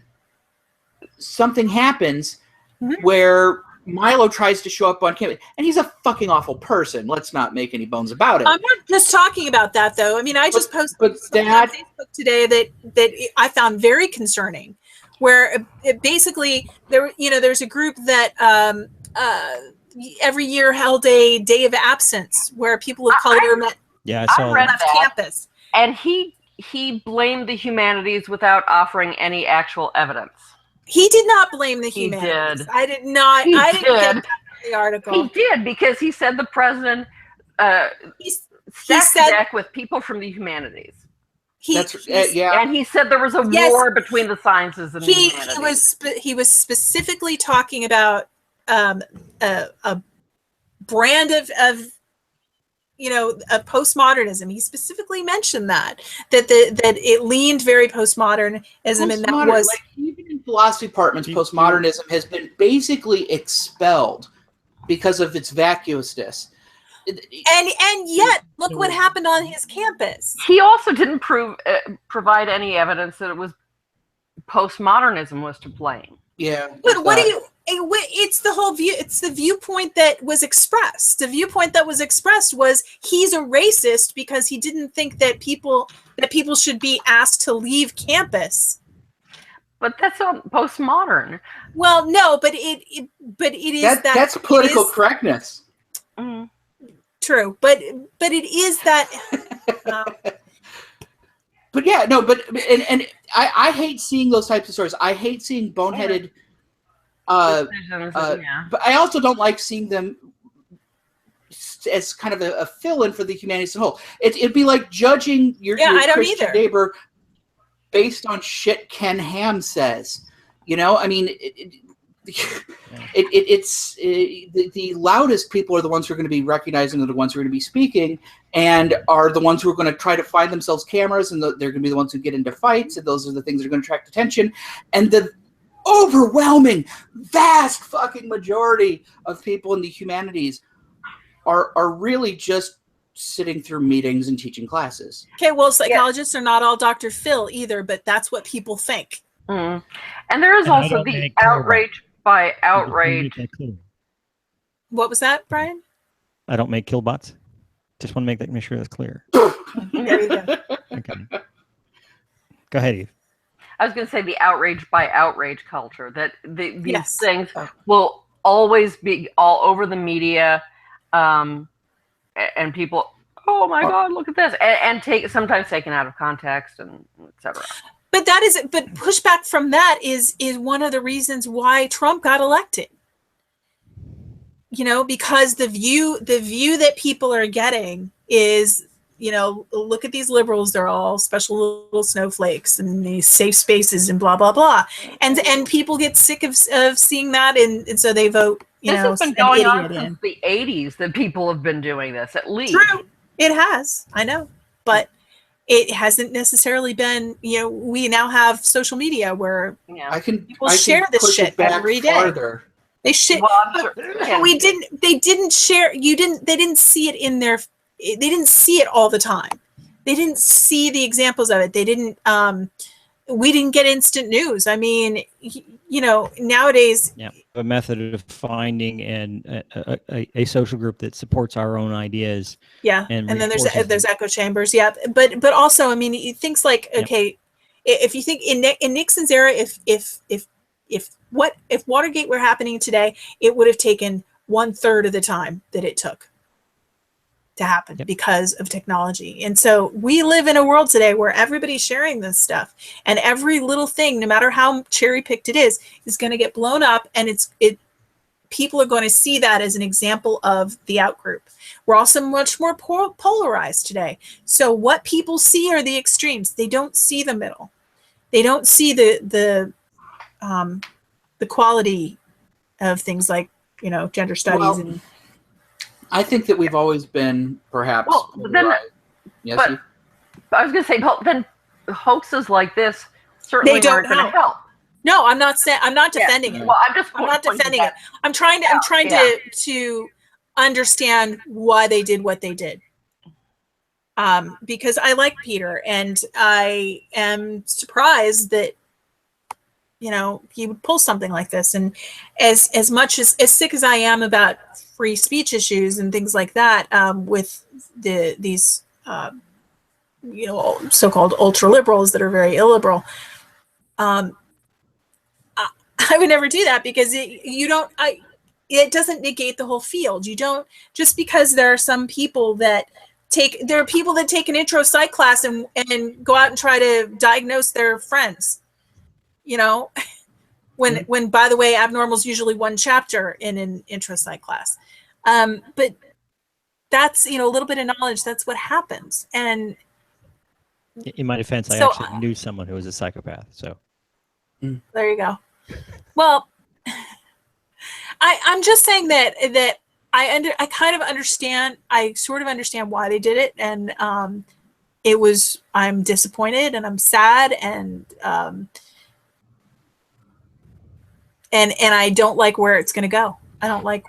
something happens where Milo tries to show up on campus, and he's a fucking awful person. Let's not make any bones about it. I'm not just talking about that, though. I mean, I just posted something on Facebook today that I found very concerning, where basically there's a group that every year held a day of absence where people of color met. Yeah, I read left that, campus, and he blamed the humanities without offering any actual evidence. He did not blame the humanities. I did not. I didn't get that from the article. He did, because he said the president stacked the deck with people from the humanities. And he said there was a war between the sciences and the humanities. He was specifically talking about a brand of postmodernism. He specifically mentioned that it leaned very postmodernism, and that was even in philosophy departments, postmodernism has been basically expelled because of its vacuousness. And yet, look what happened on his campus. He also didn't provide any evidence that it was postmodernism was to blame. Yeah, but what do you? It's the whole view. It's the viewpoint that was expressed. The viewpoint that was expressed was he's a racist because he didn't think that people should be asked to leave campus. But that's not postmodern. Well, no, but it is that's political correctness. True, but it is that. But yeah, no, but and I hate seeing those types of stories. I hate seeing boneheaded. But I also don't like seeing them as kind of a fill-in for the humanities as a whole. It'd be like judging your Christian neighbor based on shit Ken Ham says. You know, I mean, it's the loudest people are the ones who are going to be recognizing, are the ones who are going to be speaking, and are the ones who are going to try to find themselves cameras, and they're going to be the ones who get into fights, and those are the things that are going to attract attention. And the overwhelming, vast fucking majority of people in the humanities are really just sitting through meetings and teaching classes. Okay, well, psychologists are not all Dr. Phil either, but that's what people think. Mm. And there is also the outrage by outrage. What was that, Brian? I don't make killbots. Just want to make sure that's clear. There you go. Okay. Go ahead, Eve. I was going to say the outrage by outrage culture, that these things will always be all over the media, and people, oh my God, look at this, and sometimes taken out of context, and etc. But pushback from that is one of the reasons why Trump got elected. You know, because the view that people are getting is, you know, look at these liberals, they're all special little snowflakes and these safe spaces and blah blah blah, and people get sick of seeing that, and so they vote. This has been going on since the 80s that people have been doing this, at least. True, it has. I know, but it hasn't necessarily been. You know, we now have social media where people share this shit every day. They shit. We didn't. They didn't share. You didn't. They didn't see it in their. They didn't see it all the time. They didn't see the examples of it. They didn't. We didn't get instant news. I mean, you know, nowadays. Yeah, a method of finding a social group that supports our own ideas. Yeah, and then there's echo chambers. Yeah, but also, I mean, things like if you think in Nixon's era, if Watergate were happening today, it would have taken 1/3 of the time that it took to happen because of technology. And so we live in a world today where everybody's sharing this stuff, and every little thing, no matter how cherry picked it is going to get blown up, and people are going to see that as an example of the outgroup. We're also much more polarized today. So what people see are the extremes. They don't see the middle. They don't see the quality of things like, you know, gender studies. And I think that we've always been perhaps. Well, then, yes, but I was going to say, then hoaxes like this certainly aren't going to help. No, I'm not saying. I'm not defending it. Well, I'm not defending it. I'm trying to understand why they did what they did. Because I like Peter, and I am surprised that, you know, he would pull something like this. And as much as sick as I am about free speech issues and things like that, with these you know, so-called ultra liberals that are very illiberal, I would never do that, because it doesn't negate the whole field. You don't, just because there are some people that take an intro psych class and go out and try to diagnose their friends. You know, when by the way, abnormal is usually one chapter in an intro psych class. But that's, you know, a little bit of knowledge. That's what happens. And in my defense, I actually knew someone who was a psychopath. So there you go. Well, I'm just saying that I kind of understand. I sort of understand why they did it, and I'm disappointed and I'm sad, and I don't like where it's going to go. I don't like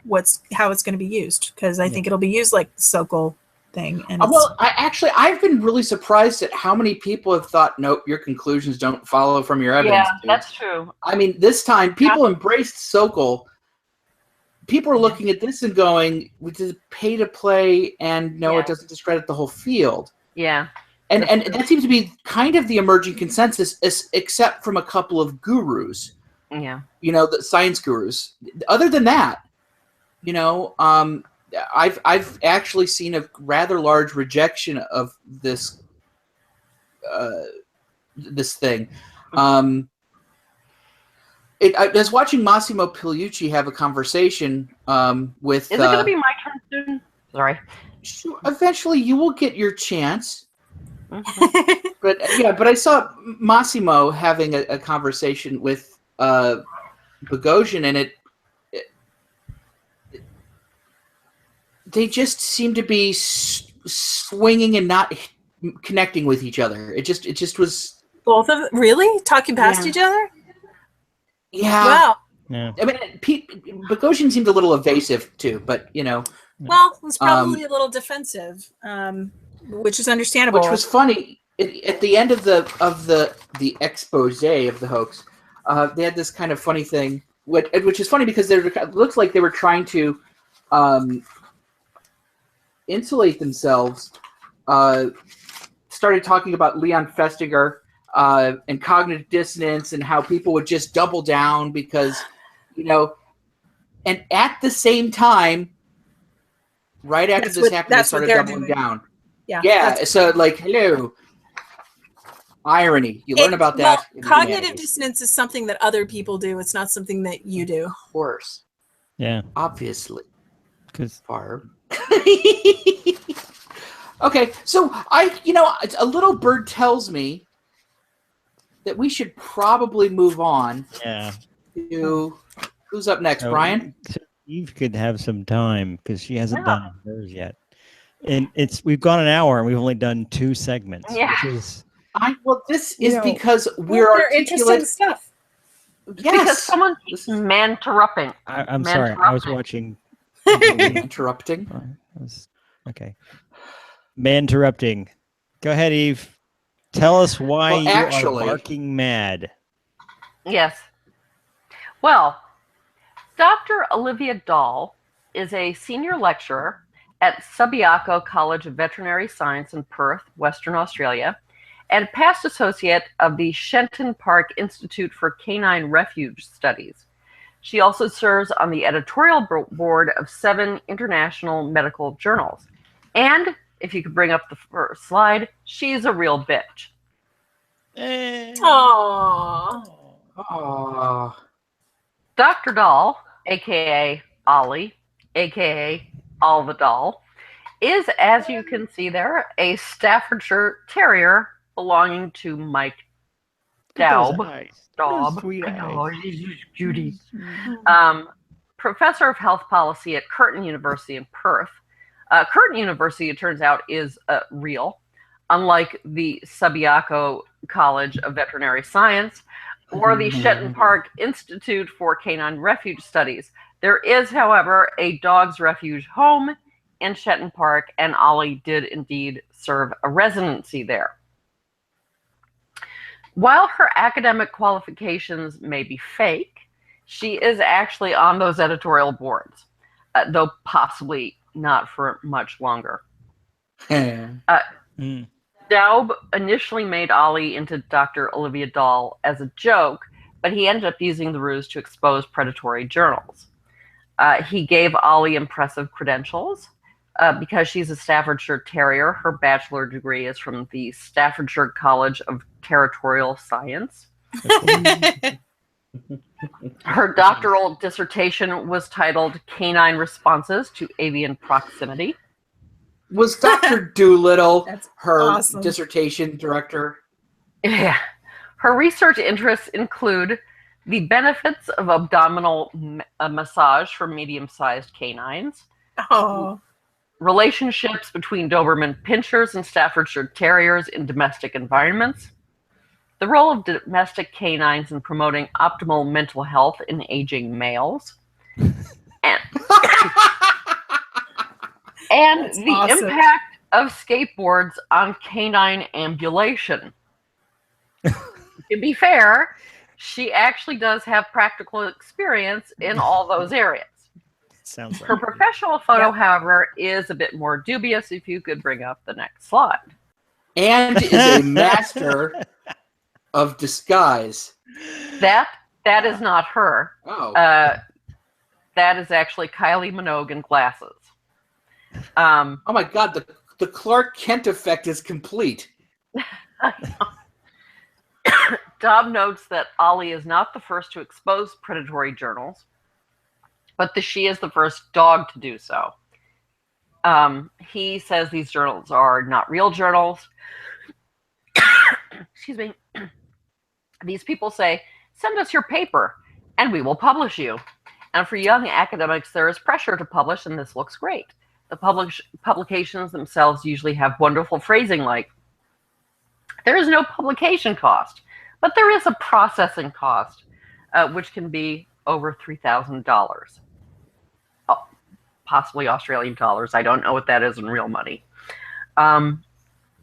how it's going to be used, because I think it'll be used like the Sokol thing. And well, I've been really surprised at how many people have thought, nope, your conclusions don't follow from your evidence. Yeah, that's true. I mean, this time people embraced Sokol. People are looking at this and going, "Which is pay to play, and no, it doesn't discredit the whole field." Yeah, and that seems to be kind of the emerging consensus, except from a couple of gurus. Yeah, you know, the science gurus. Other than that, you know, I've actually seen a rather large rejection of this this thing. I was watching Massimo Pigliucci have a conversation with. Is it going to be my turn soon? Sorry. Sure, eventually, you will get your chance. Mhm. But I saw Massimo having a conversation with Bogosian, and they just seem to be swinging and not connecting with each other. It just was. Both of them? Really? Talking past each other? Yeah. Wow. Yeah. I mean, Bogosian seemed a little evasive too, but Well, it was probably a little defensive, which is understandable. which was funny. At the end of the expose of the hoax, they had this kind of funny thing, which is funny because it looks like they were trying to insulate themselves. Started talking about Leon Festinger and cognitive dissonance and how people would just double down because, and at the same time, right after this happened, they started doubling down. Yeah. So hello. Irony. You learn about that. Well, cognitive dissonance is something that other people do. It's not something that you do. Of course. Yeah. Obviously. Because Barb. Okay, so a little bird tells me that we should probably move on. Yeah. To who's up next, Brian? So Eve could have some time because she hasn't done hers yet, and we've gone an hour and we've only done 2 segments. Yeah. Which is, This is because we're they're interesting stuff. Yes. Because someone keeps man-interrupting. I'm sorry. I was watching. Interrupting. Okay. Man-interrupting. Go ahead, Eve. Tell us why you are barking mad. Yes. Well, Dr. Olivia Dahl is a senior lecturer at Subiaco College of Veterinary Science in Perth, Western Australia, and past associate of the Shenton Park Institute for Canine Refuge Studies. She also serves on the editorial board of 7 international medical journals. And, if you could bring up the first slide, she's a real bitch. Aww. Dr. Dahl, a.k.a. Ollie, a.k.a. All the Doll, is, as you can see there, a Staffordshire Terrier belonging to Mike Daub. Judy. Professor of Health Policy at Curtin University in Perth. Curtin University, it turns out, is real, unlike the Subiaco College of Veterinary Science or the Shenton Park Institute for Canine Refuge Studies. There is, however, a dog's refuge home in Shenton Park, and Ollie did indeed serve a residency there. While her academic qualifications may be fake, she is actually on those editorial boards, though possibly not for much longer. Daub initially made Ollie into Dr. Olivia Dahl as a joke, but he ended up using the ruse to expose predatory journals. He gave Ollie impressive credentials. Because she's a Staffordshire Terrier, her bachelor degree is from the Staffordshire College of Territorial Science. Her doctoral dissertation was titled Canine Responses to Avian Proximity. Was Dr. Doolittle her awesome. dissertation director? Yeah. Her research interests include the benefits of abdominal massage for medium-sized canines, relationships between Doberman Pinschers and Staffordshire Terriers in domestic environments, the role of domestic canines in promoting optimal mental health in aging males, and the impact of skateboards on canine ambulation. To be fair, she actually does have practical experience in all those areas. Sounds like her professional photo, however, is a bit more dubious. If you could bring up the next slide. And is a master of disguise. That is not her. Oh. That is actually Kylie Minogue in glasses. Oh my God, the Clark Kent effect is complete. Dobb notes that Ollie is not the first to expose predatory journals, but she is the first dog to do so. He says these journals are not real journals. Excuse me. These people say, send us your paper and we will publish you. And for young academics, there is pressure to publish, and this looks great. The publications themselves usually have wonderful phrasing like, there is no publication cost, but there is a processing cost, which can be over $3,000. Oh, possibly Australian dollars. I don't know what that is in real money.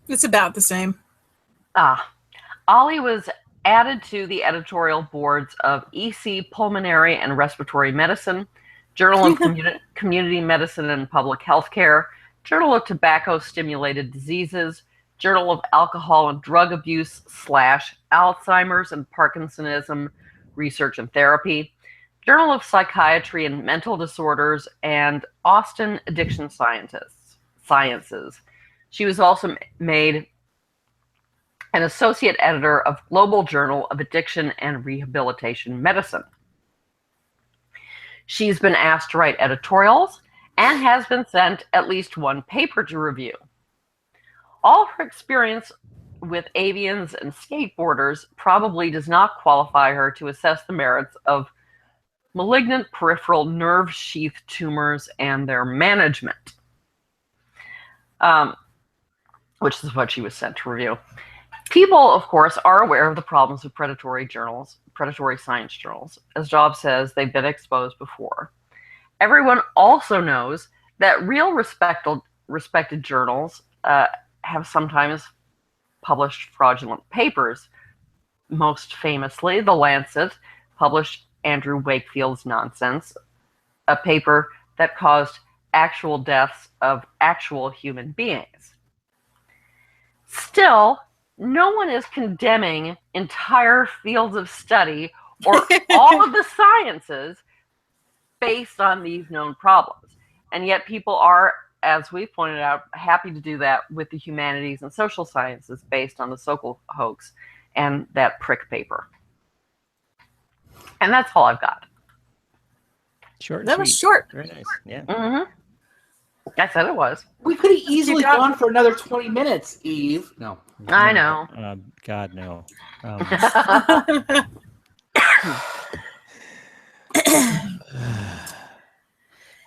It's about the same. Ollie was added to the editorial boards of EC Pulmonary and Respiratory Medicine, Journal of Community Medicine and Public Health Care, Journal of Tobacco-Stimulated Diseases, Journal of Alcohol and Drug Abuse / Alzheimer's and Parkinsonism Research and Therapy, Journal of Psychiatry and Mental Disorders, and Austin Addiction Sciences. She was also made an associate editor of Global Journal of Addiction and Rehabilitation Medicine. She's been asked to write editorials and has been sent at least one paper to review. All her experience with avians and skateboarders probably does not qualify her to assess the merits of malignant peripheral nerve sheath tumors and their management, which is what she was sent to review. People, of course, are aware of the problems of predatory science journals. As Dobb says, they've been exposed before. Everyone also knows that real respected journals have sometimes published fraudulent papers. Most famously, The Lancet published Andrew Wakefield's nonsense, a paper that caused actual deaths of actual human beings. Still, no one is condemning entire fields of study or all of the sciences based on these known problems. And yet people are, as we pointed out, happy to do that with the humanities and social sciences based on the Sokol hoax and that prick paper. And that's all I've got. Short. That was short. Very nice. Yeah. Mm-hmm. I said it was. We could have easily gone for another 20 minutes, Eve. No. I know. God, no.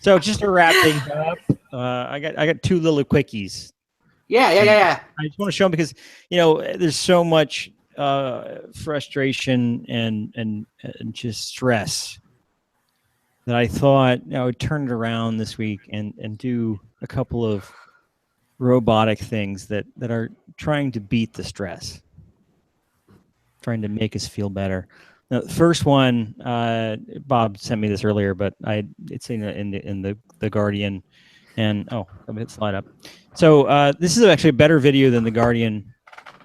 So just to wrap things up, I got two little quickies. Yeah. I just want to show them because there's so much frustration and just stress that I thought I would turn it around this week and do a couple of robotic things that are trying to beat the stress, trying to make us feel better. Now, the first one, Bob sent me this earlier, but it's in the Guardian, and let me hit slide up. So this is actually a better video than the Guardian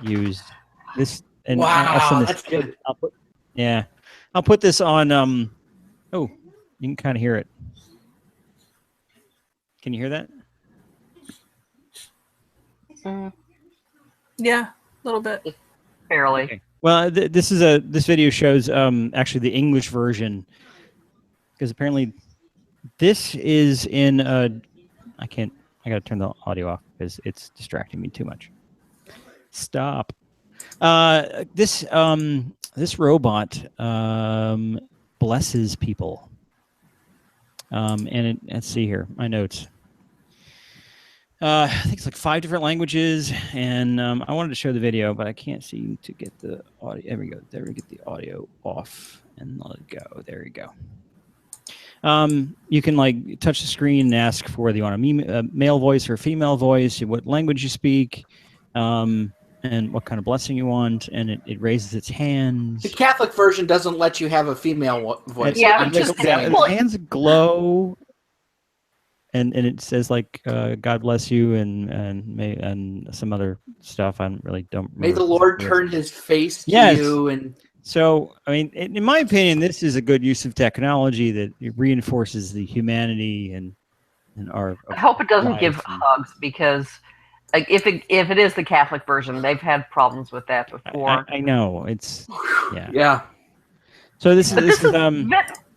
used. This and wow, that's good. I'll put this on. You can kind of hear it. Can you hear that? Yeah, a little bit. Barely. Okay. Well, this video shows actually the English version, because apparently this is in I got to turn the audio off because it's distracting me too much. Stop. This robot blesses people. And let's see here, my notes. I think it's like 5 different languages, and I wanted to show the video, but I can't seem to get the audio. There we go. There we get the audio off and let it go. There you go. You can touch the screen and ask for whether you want a male voice or a female voice, what language you speak, and what kind of blessing you want, and it raises its hands. The Catholic version doesn't let you have a female voice. Yeah, I'm just saying. Its hands glow, and it says God bless you and some other stuff. I don't remember. May the Lord turn His face to you. And so, I mean, in my opinion, this is a good use of technology that it reinforces the humanity and our. I hope it doesn't give hugs, because Like if it is the Catholic version, they've had problems with that before. I know it's Yeah. So this But is this is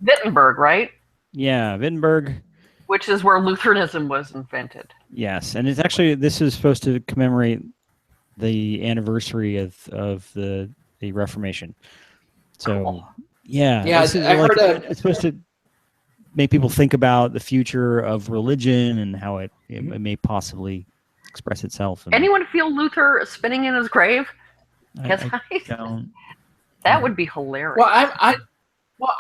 Wittenberg, right? Yeah, Wittenberg. Which is where Lutheranism was invented. Yes, and it's actually this is supposed to commemorate the anniversary of the Reformation. So Cool. yeah, Yeah, this is I heard it's supposed to make people think about the future of religion and how it may possibly express itself. And Anyone feel Luther spinning in his grave? Because I don't. that would be hilarious. Well,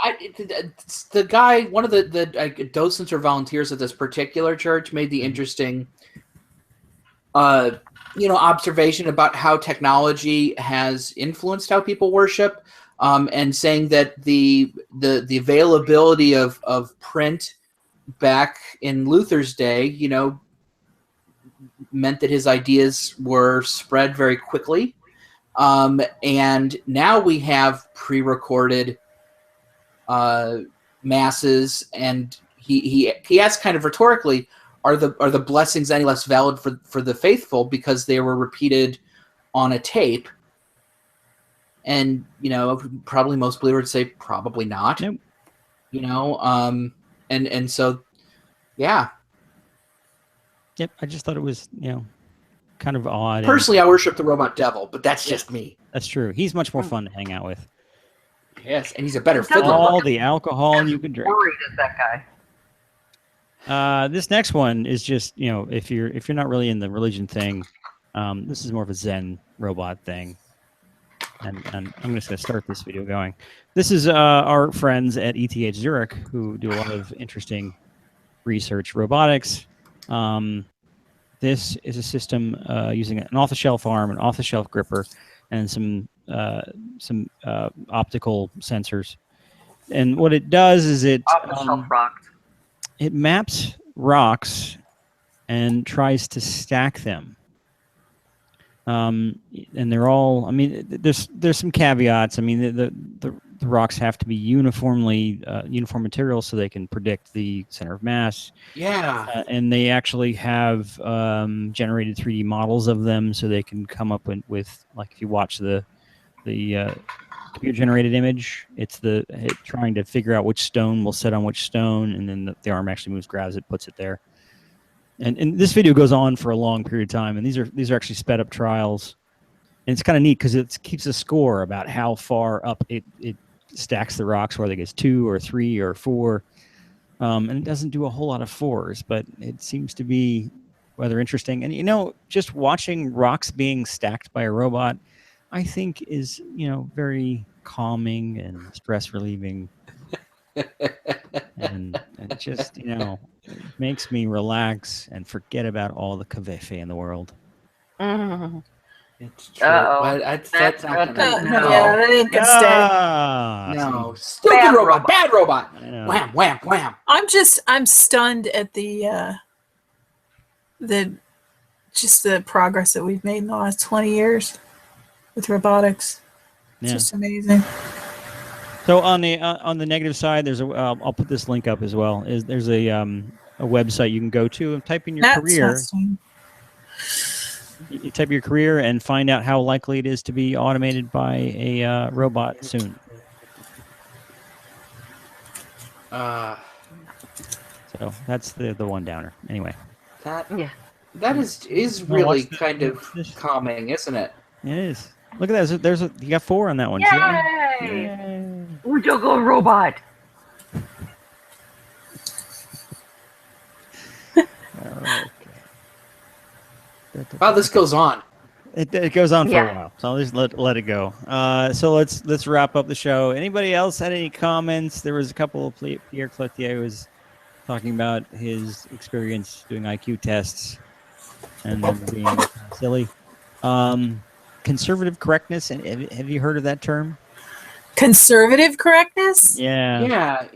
the guy, one of the docents or volunteers at this particular church, made the interesting, observation about how technology has influenced how people worship, and saying that the availability of print back in Luther's day, meant that his ideas were spread very quickly, and now we have pre-recorded masses, and he asked kind of rhetorically, are the blessings any less valid for the faithful because they were repeated on a tape? And probably most believers would say probably not. Nope. And so yeah. Yep, I just thought it was kind of odd. Personally, I worship the robot devil, but that's just me. That's true. He's much more fun to hang out with. Yes, and he's a better fiddler. All the alcohol you can drink. Worried is that guy. This next one is just if you're not really in the religion thing, this is more of a Zen robot thing, and I'm just going to start this video going. This is our friends at ETH Zurich who do a lot of interesting research robotics. This is a system using an off-the-shelf arm, an off-the-shelf gripper, and some optical sensors. And what it does is it maps rocks and tries to stack them. And they're all. I mean, there's some caveats. I mean, the rocks have to be uniform material so they can predict the center of mass. Yeah. And they actually have generated 3D models of them, so they can come up with like if you watch the computer generated image, it's trying to figure out which stone will sit on which stone, and then the arm actually moves, grabs it, puts it there. And this video goes on for a long period of time, and these are actually sped up trials. And it's kind of neat because it keeps a score about how far up it stacks the rocks, whether it gets 2 or 3 or 4. And it doesn't do a whole lot of 4s, but it seems to be rather interesting. And just watching rocks being stacked by a robot, I think is very calming and stress relieving. and just it makes me relax and forget about all the caveffe in the world. It's true. That's not gonna, no. Yeah, that ain't good stuff. No, stupid robot, bad robot. Wham, wham, wham. I'm stunned at the progress that we've made in the last 20 years with robotics. It's just amazing. So on the negative side, there's I'll put this link up as well. There's a website you can go to and type in your career. You type your career and find out how likely it is to be automated by a robot soon. So that's the one downer. Anyway. That is really kind of calming, isn't it? It is. Look at that. You got 4 on that one. Yay! We took a robot. Okay. Wow, this goes on. It goes on for a while, so I'll just let it go. So let's wrap up the show. Anybody else had any comments? There was a couple of Pierre Cloutier was talking about his experience doing IQ tests and them being silly. Conservative correctness, and have you heard of that term? Conservative correctness? Yeah.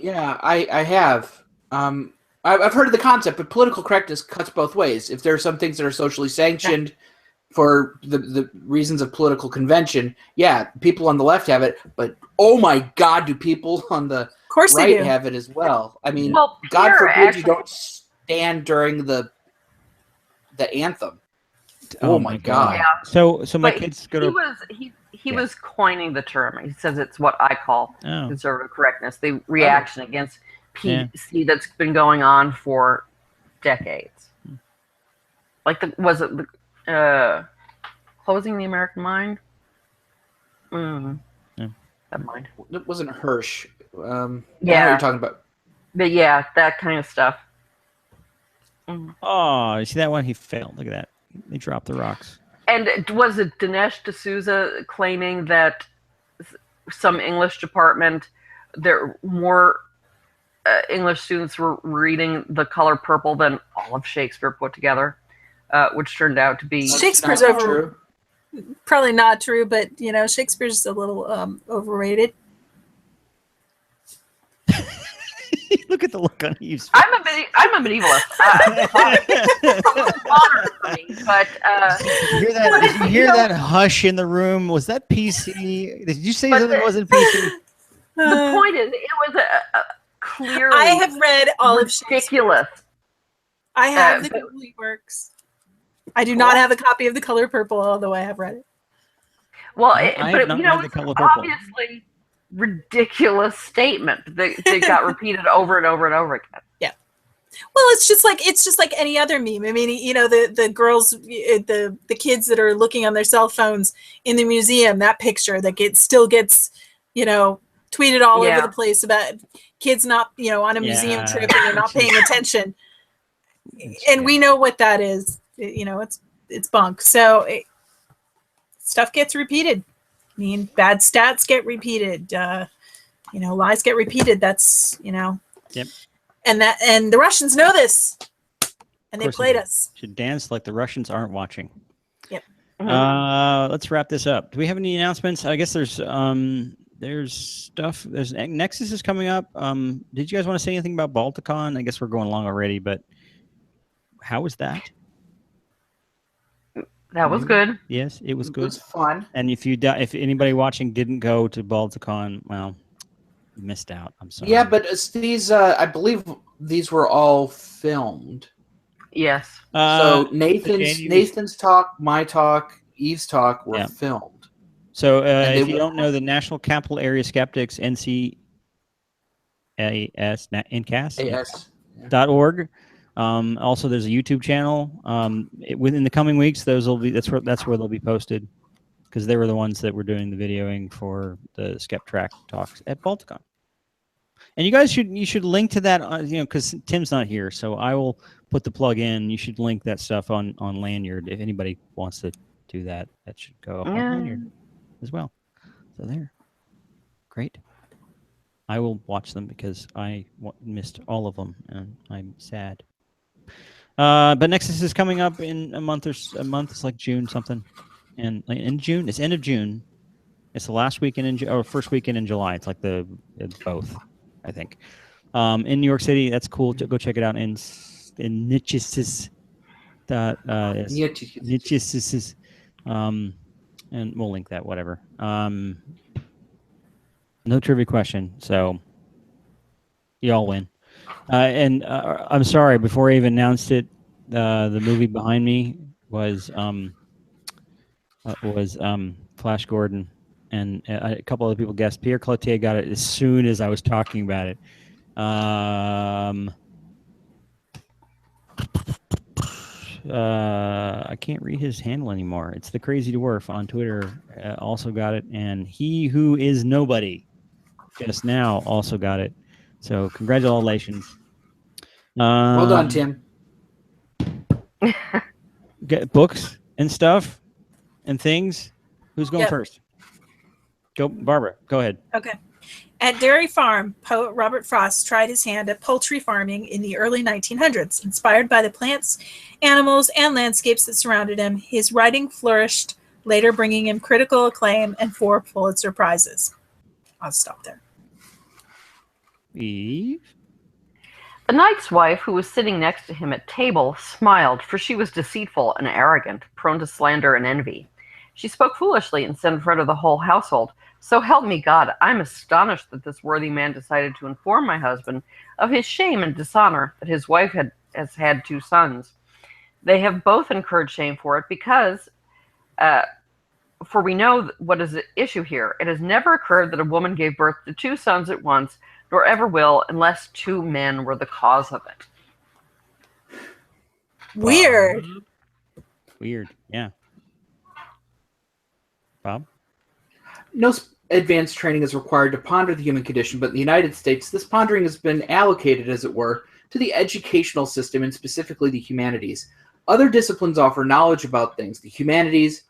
I have. I've heard of the concept, but political correctness cuts both ways. If there are some things that are socially sanctioned for the reasons of political convention, people on the left have it, but oh my God, do people on the right have it as well? I mean, God forbid you don't stand during the anthem. Oh my God. Yeah. So my But kids go he to. was he Yeah. was coining the term. He says it's what I call Oh. conservative correctness, the reaction against Yeah. PC that's been going on for decades. Like was it the closing the American mind? Mm. Yeah. Never mind. It wasn't Hirsch. I know what Yeah. you're talking about. But yeah, that kind of stuff. Mm. Oh, you see that one? He failed. Look at that. They dropped the rocks. And was it Dinesh D'Souza claiming that some English department, there more English students were reading The Color Purple than all of Shakespeare put together, which turned out to be Shakespeare's Not true. probably not true, but Shakespeare's a little overrated. Look at the look on Eve's face. I'm a medievalist. It's an honor for me, but Did you hear that hush in the room? Was that PC? Did you say something that wasn't PC? the point is, it was a clearly I have read all of Shakespeare. ridiculous. I have the but- complete works. I do not have a copy of The Color Purple, although I have read it. Well, I have not read The it's Color Purple. obviously ridiculous statement that got repeated over and over and over again. Well, it's just like any other meme. I mean, the girls, the kids that are looking on their cell phones in the museum, that picture that still gets, tweeted all over the place about kids not, on a museum trip and they're not paying attention. And we know what that is. It's bunk. So stuff gets repeated. I mean, bad stats get repeated. Lies get repeated. That's Yep. And the Russians know this, and they course they played do. us. Should dance like the Russians aren't watching. Yep. Let's wrap this up. Do we have any announcements? I guess there's stuff. There's Nexus is coming up. Did you guys want to say anything about Balticon? I guess we're going along already, but how was that? That was good. Yes, it was It good. was fun. And if anybody watching didn't go to Balticon, well, you missed out. I'm sorry. Yeah, but it's these. I believe these were all filmed. Yes. So Jamie- Nathan's talk, my talk, Eve's talk were Yeah. filmed. So they if you will- don't know, the National Capital Area Skeptics, NCAS.org. Also, there's a YouTube channel. Within the coming weeks, that's where they'll be posted, because they were the ones that were doing the videoing for the Skeptrack talks at Balticon. And you guys should link to that, because Tim's not here, so I will put the plug in. You should link that stuff on Lanyard if anybody wants to do that. That should go up on Lanyard as well. So there, great. I will watch them because I missed all of them, and I'm sad. But Nexus is coming up in a month. It's like June something, and in June, it's end of June. It's the last weekend or first weekend in July. It's like it's both, I think. In New York City, that's cool. Go check it out in Niches. Niches. And we'll link that. Whatever. No trivia question, so y'all win. And I'm sorry, before I even announced it, the movie behind me was Flash Gordon, and a couple other people guessed. Pierre Cloutier got it as soon as I was talking about it. I can't read his handle anymore. It's the Crazy Dwarf on Twitter. Also got it, and He Who Is Nobody just now also got it. So congratulations. Well done, Tim. Get books and stuff and things. Who's going first? Go, Barbara. Go ahead. Okay. At Dairy Farm, poet Robert Frost tried his hand at poultry farming in the early 1900s. Inspired by the plants, animals, and landscapes that surrounded him, his writing flourished, later bringing him critical acclaim and 4 Pulitzer Prizes. I'll stop there. Eve? The knight's wife, who was sitting next to him at table, smiled, for she was deceitful and arrogant, prone to slander and envy. She spoke foolishly and said in front of the whole household, "So help me God, I'm astonished that this worthy man decided to inform my husband of his shame and dishonor, that his wife has had 2 sons. They have both incurred shame for it because, for we know what is the issue here. It has never occurred that a woman gave birth to 2 sons at once, nor ever will, unless 2 men were the cause of it. Weird. Weird. Yeah. Bob? No advanced training is required to ponder the human condition, but in the United States, this pondering has been allocated, as it were, to the educational system and specifically the humanities. Other disciplines offer knowledge about things. The humanities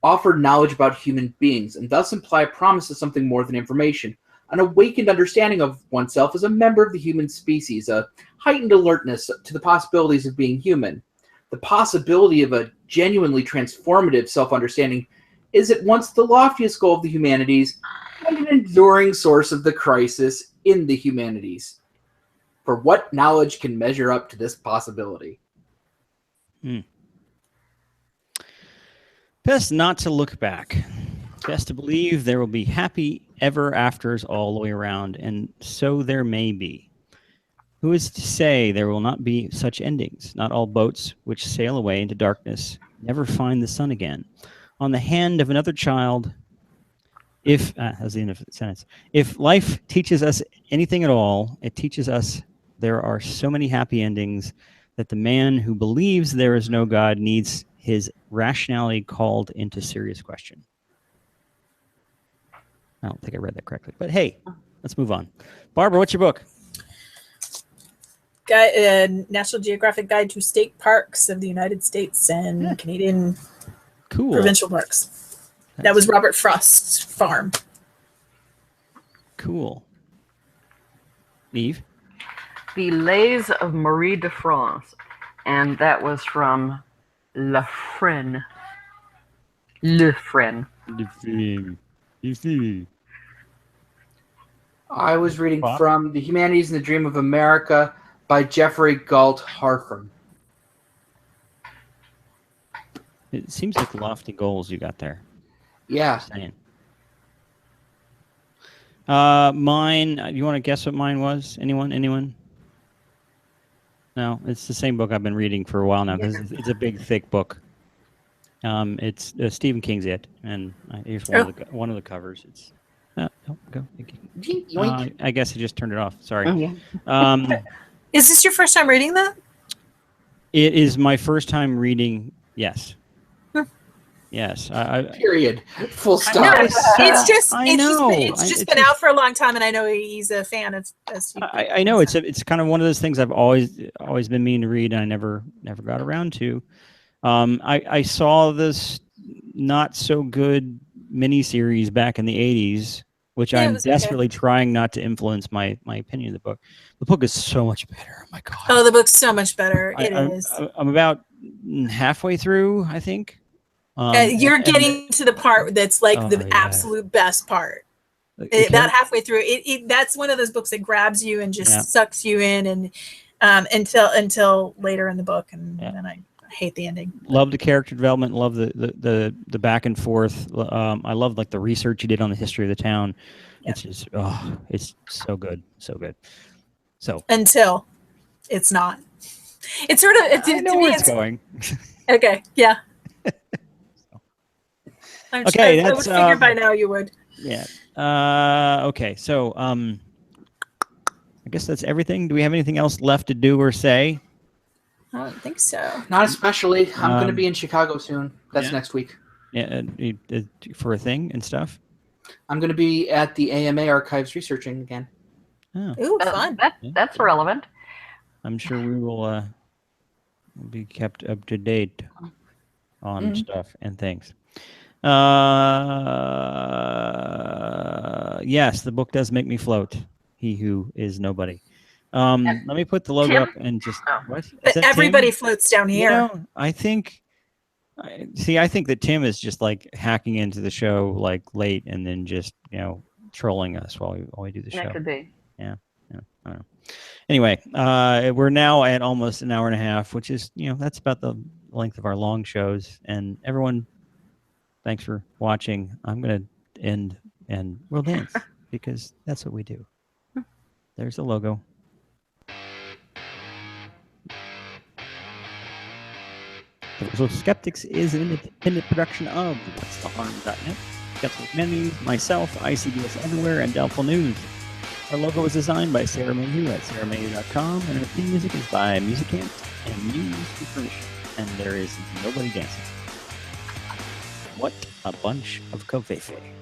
offer knowledge about human beings and thus imply a promise of something more than information. An awakened understanding of oneself as a member of the human species, a heightened alertness to the possibilities of being human. The possibility of a genuinely transformative self-understanding is at once the loftiest goal of the humanities and an enduring source of the crisis in the humanities. For what knowledge can measure up to this possibility? Best not to look back. Best to believe there will be happy ever afters all the way around, and so there may be. Who is to say there will not be such endings? Not all boats which sail away into darkness never find the sun again. On the hand of another child, if that's the end of the sentence. If life teaches us anything at all, it teaches us there are so many happy endings that the man who believes there is no God needs his rationality called into serious question. I don't think I read that correctly, but hey, let's move on. Barbara, what's your book? National Geographic Guide to State Parks of the United States and Canadian provincial parks. That was Robert Frost's farm. Cool. Eve? The Lays of Marie de France, and that was from Le Fresne. Le Fresne. I was reading from The Humanities and the Dream of America by Jeffrey Galt Harford. It seems like lofty goals you got there. Yeah. Just saying. Mine, you want to guess what mine was? Anyone? No, it's the same book I've been reading for a while now because it's a big, thick book. It's Stephen King's It, and here's one of the covers. It's go. I guess I just turned it off. Sorry. Is this your first time reading that? It is my first time reading. Yes. Yes. Period. Full stop. No, it's just been out for a long time, and I know he's a fan of. I know it's kind of one of those things I've always been meaning to read, and I never got around to. I saw this not so good miniseries back in the 80s, which I'm desperately trying not to influence my opinion of the book. The book is so much better. Oh my God. Oh, the book's so much better. It is. I'm about halfway through, I think. You're getting to the part that's like the absolute best part. About halfway through, that's one of those books that grabs you and just sucks you in, and until later in the book, and then I hate the ending. Love the character development. Love the back and forth. I love like the research you did on the history of the town. Yep. It's just it's so good, so good. So until it's not. It's sort of I know where it's going. Okay. Yeah. I would figure by now you would. Yeah. Okay. So I guess that's everything. Do we have anything else left to do or say? I don't think so. Not especially. I'm going to be in Chicago soon. That's next week. Yeah, for a thing and stuff. I'm going to be at the AMA archives researching again. Oh. Ooh, fun. That's relevant. I'm sure we will be kept up to date on stuff and things. Yes, the book does make me float. He who is nobody. Let me put the logo up and just what? But everybody floats down here. You know, I think that Tim is just like hacking into the show like late and then just trolling us while we do the show. That could be. Yeah, I don't know. Anyway, we're now at almost an hour and a half, which is that's about the length of our long shows. And everyone, thanks for watching. I'm gonna end and we'll dance because that's what we do. There's the logo. So Skeptics is an independent production of whatstheharm.net, Skeptical Humanities, myself, ICBS Everywhere, and Doubtful News. Our logo was designed by Sarah Mayhew at sarahmayhew.com, and our theme music is by Musicant and used with permission. And there is nobody dancing. What a bunch of covfefe.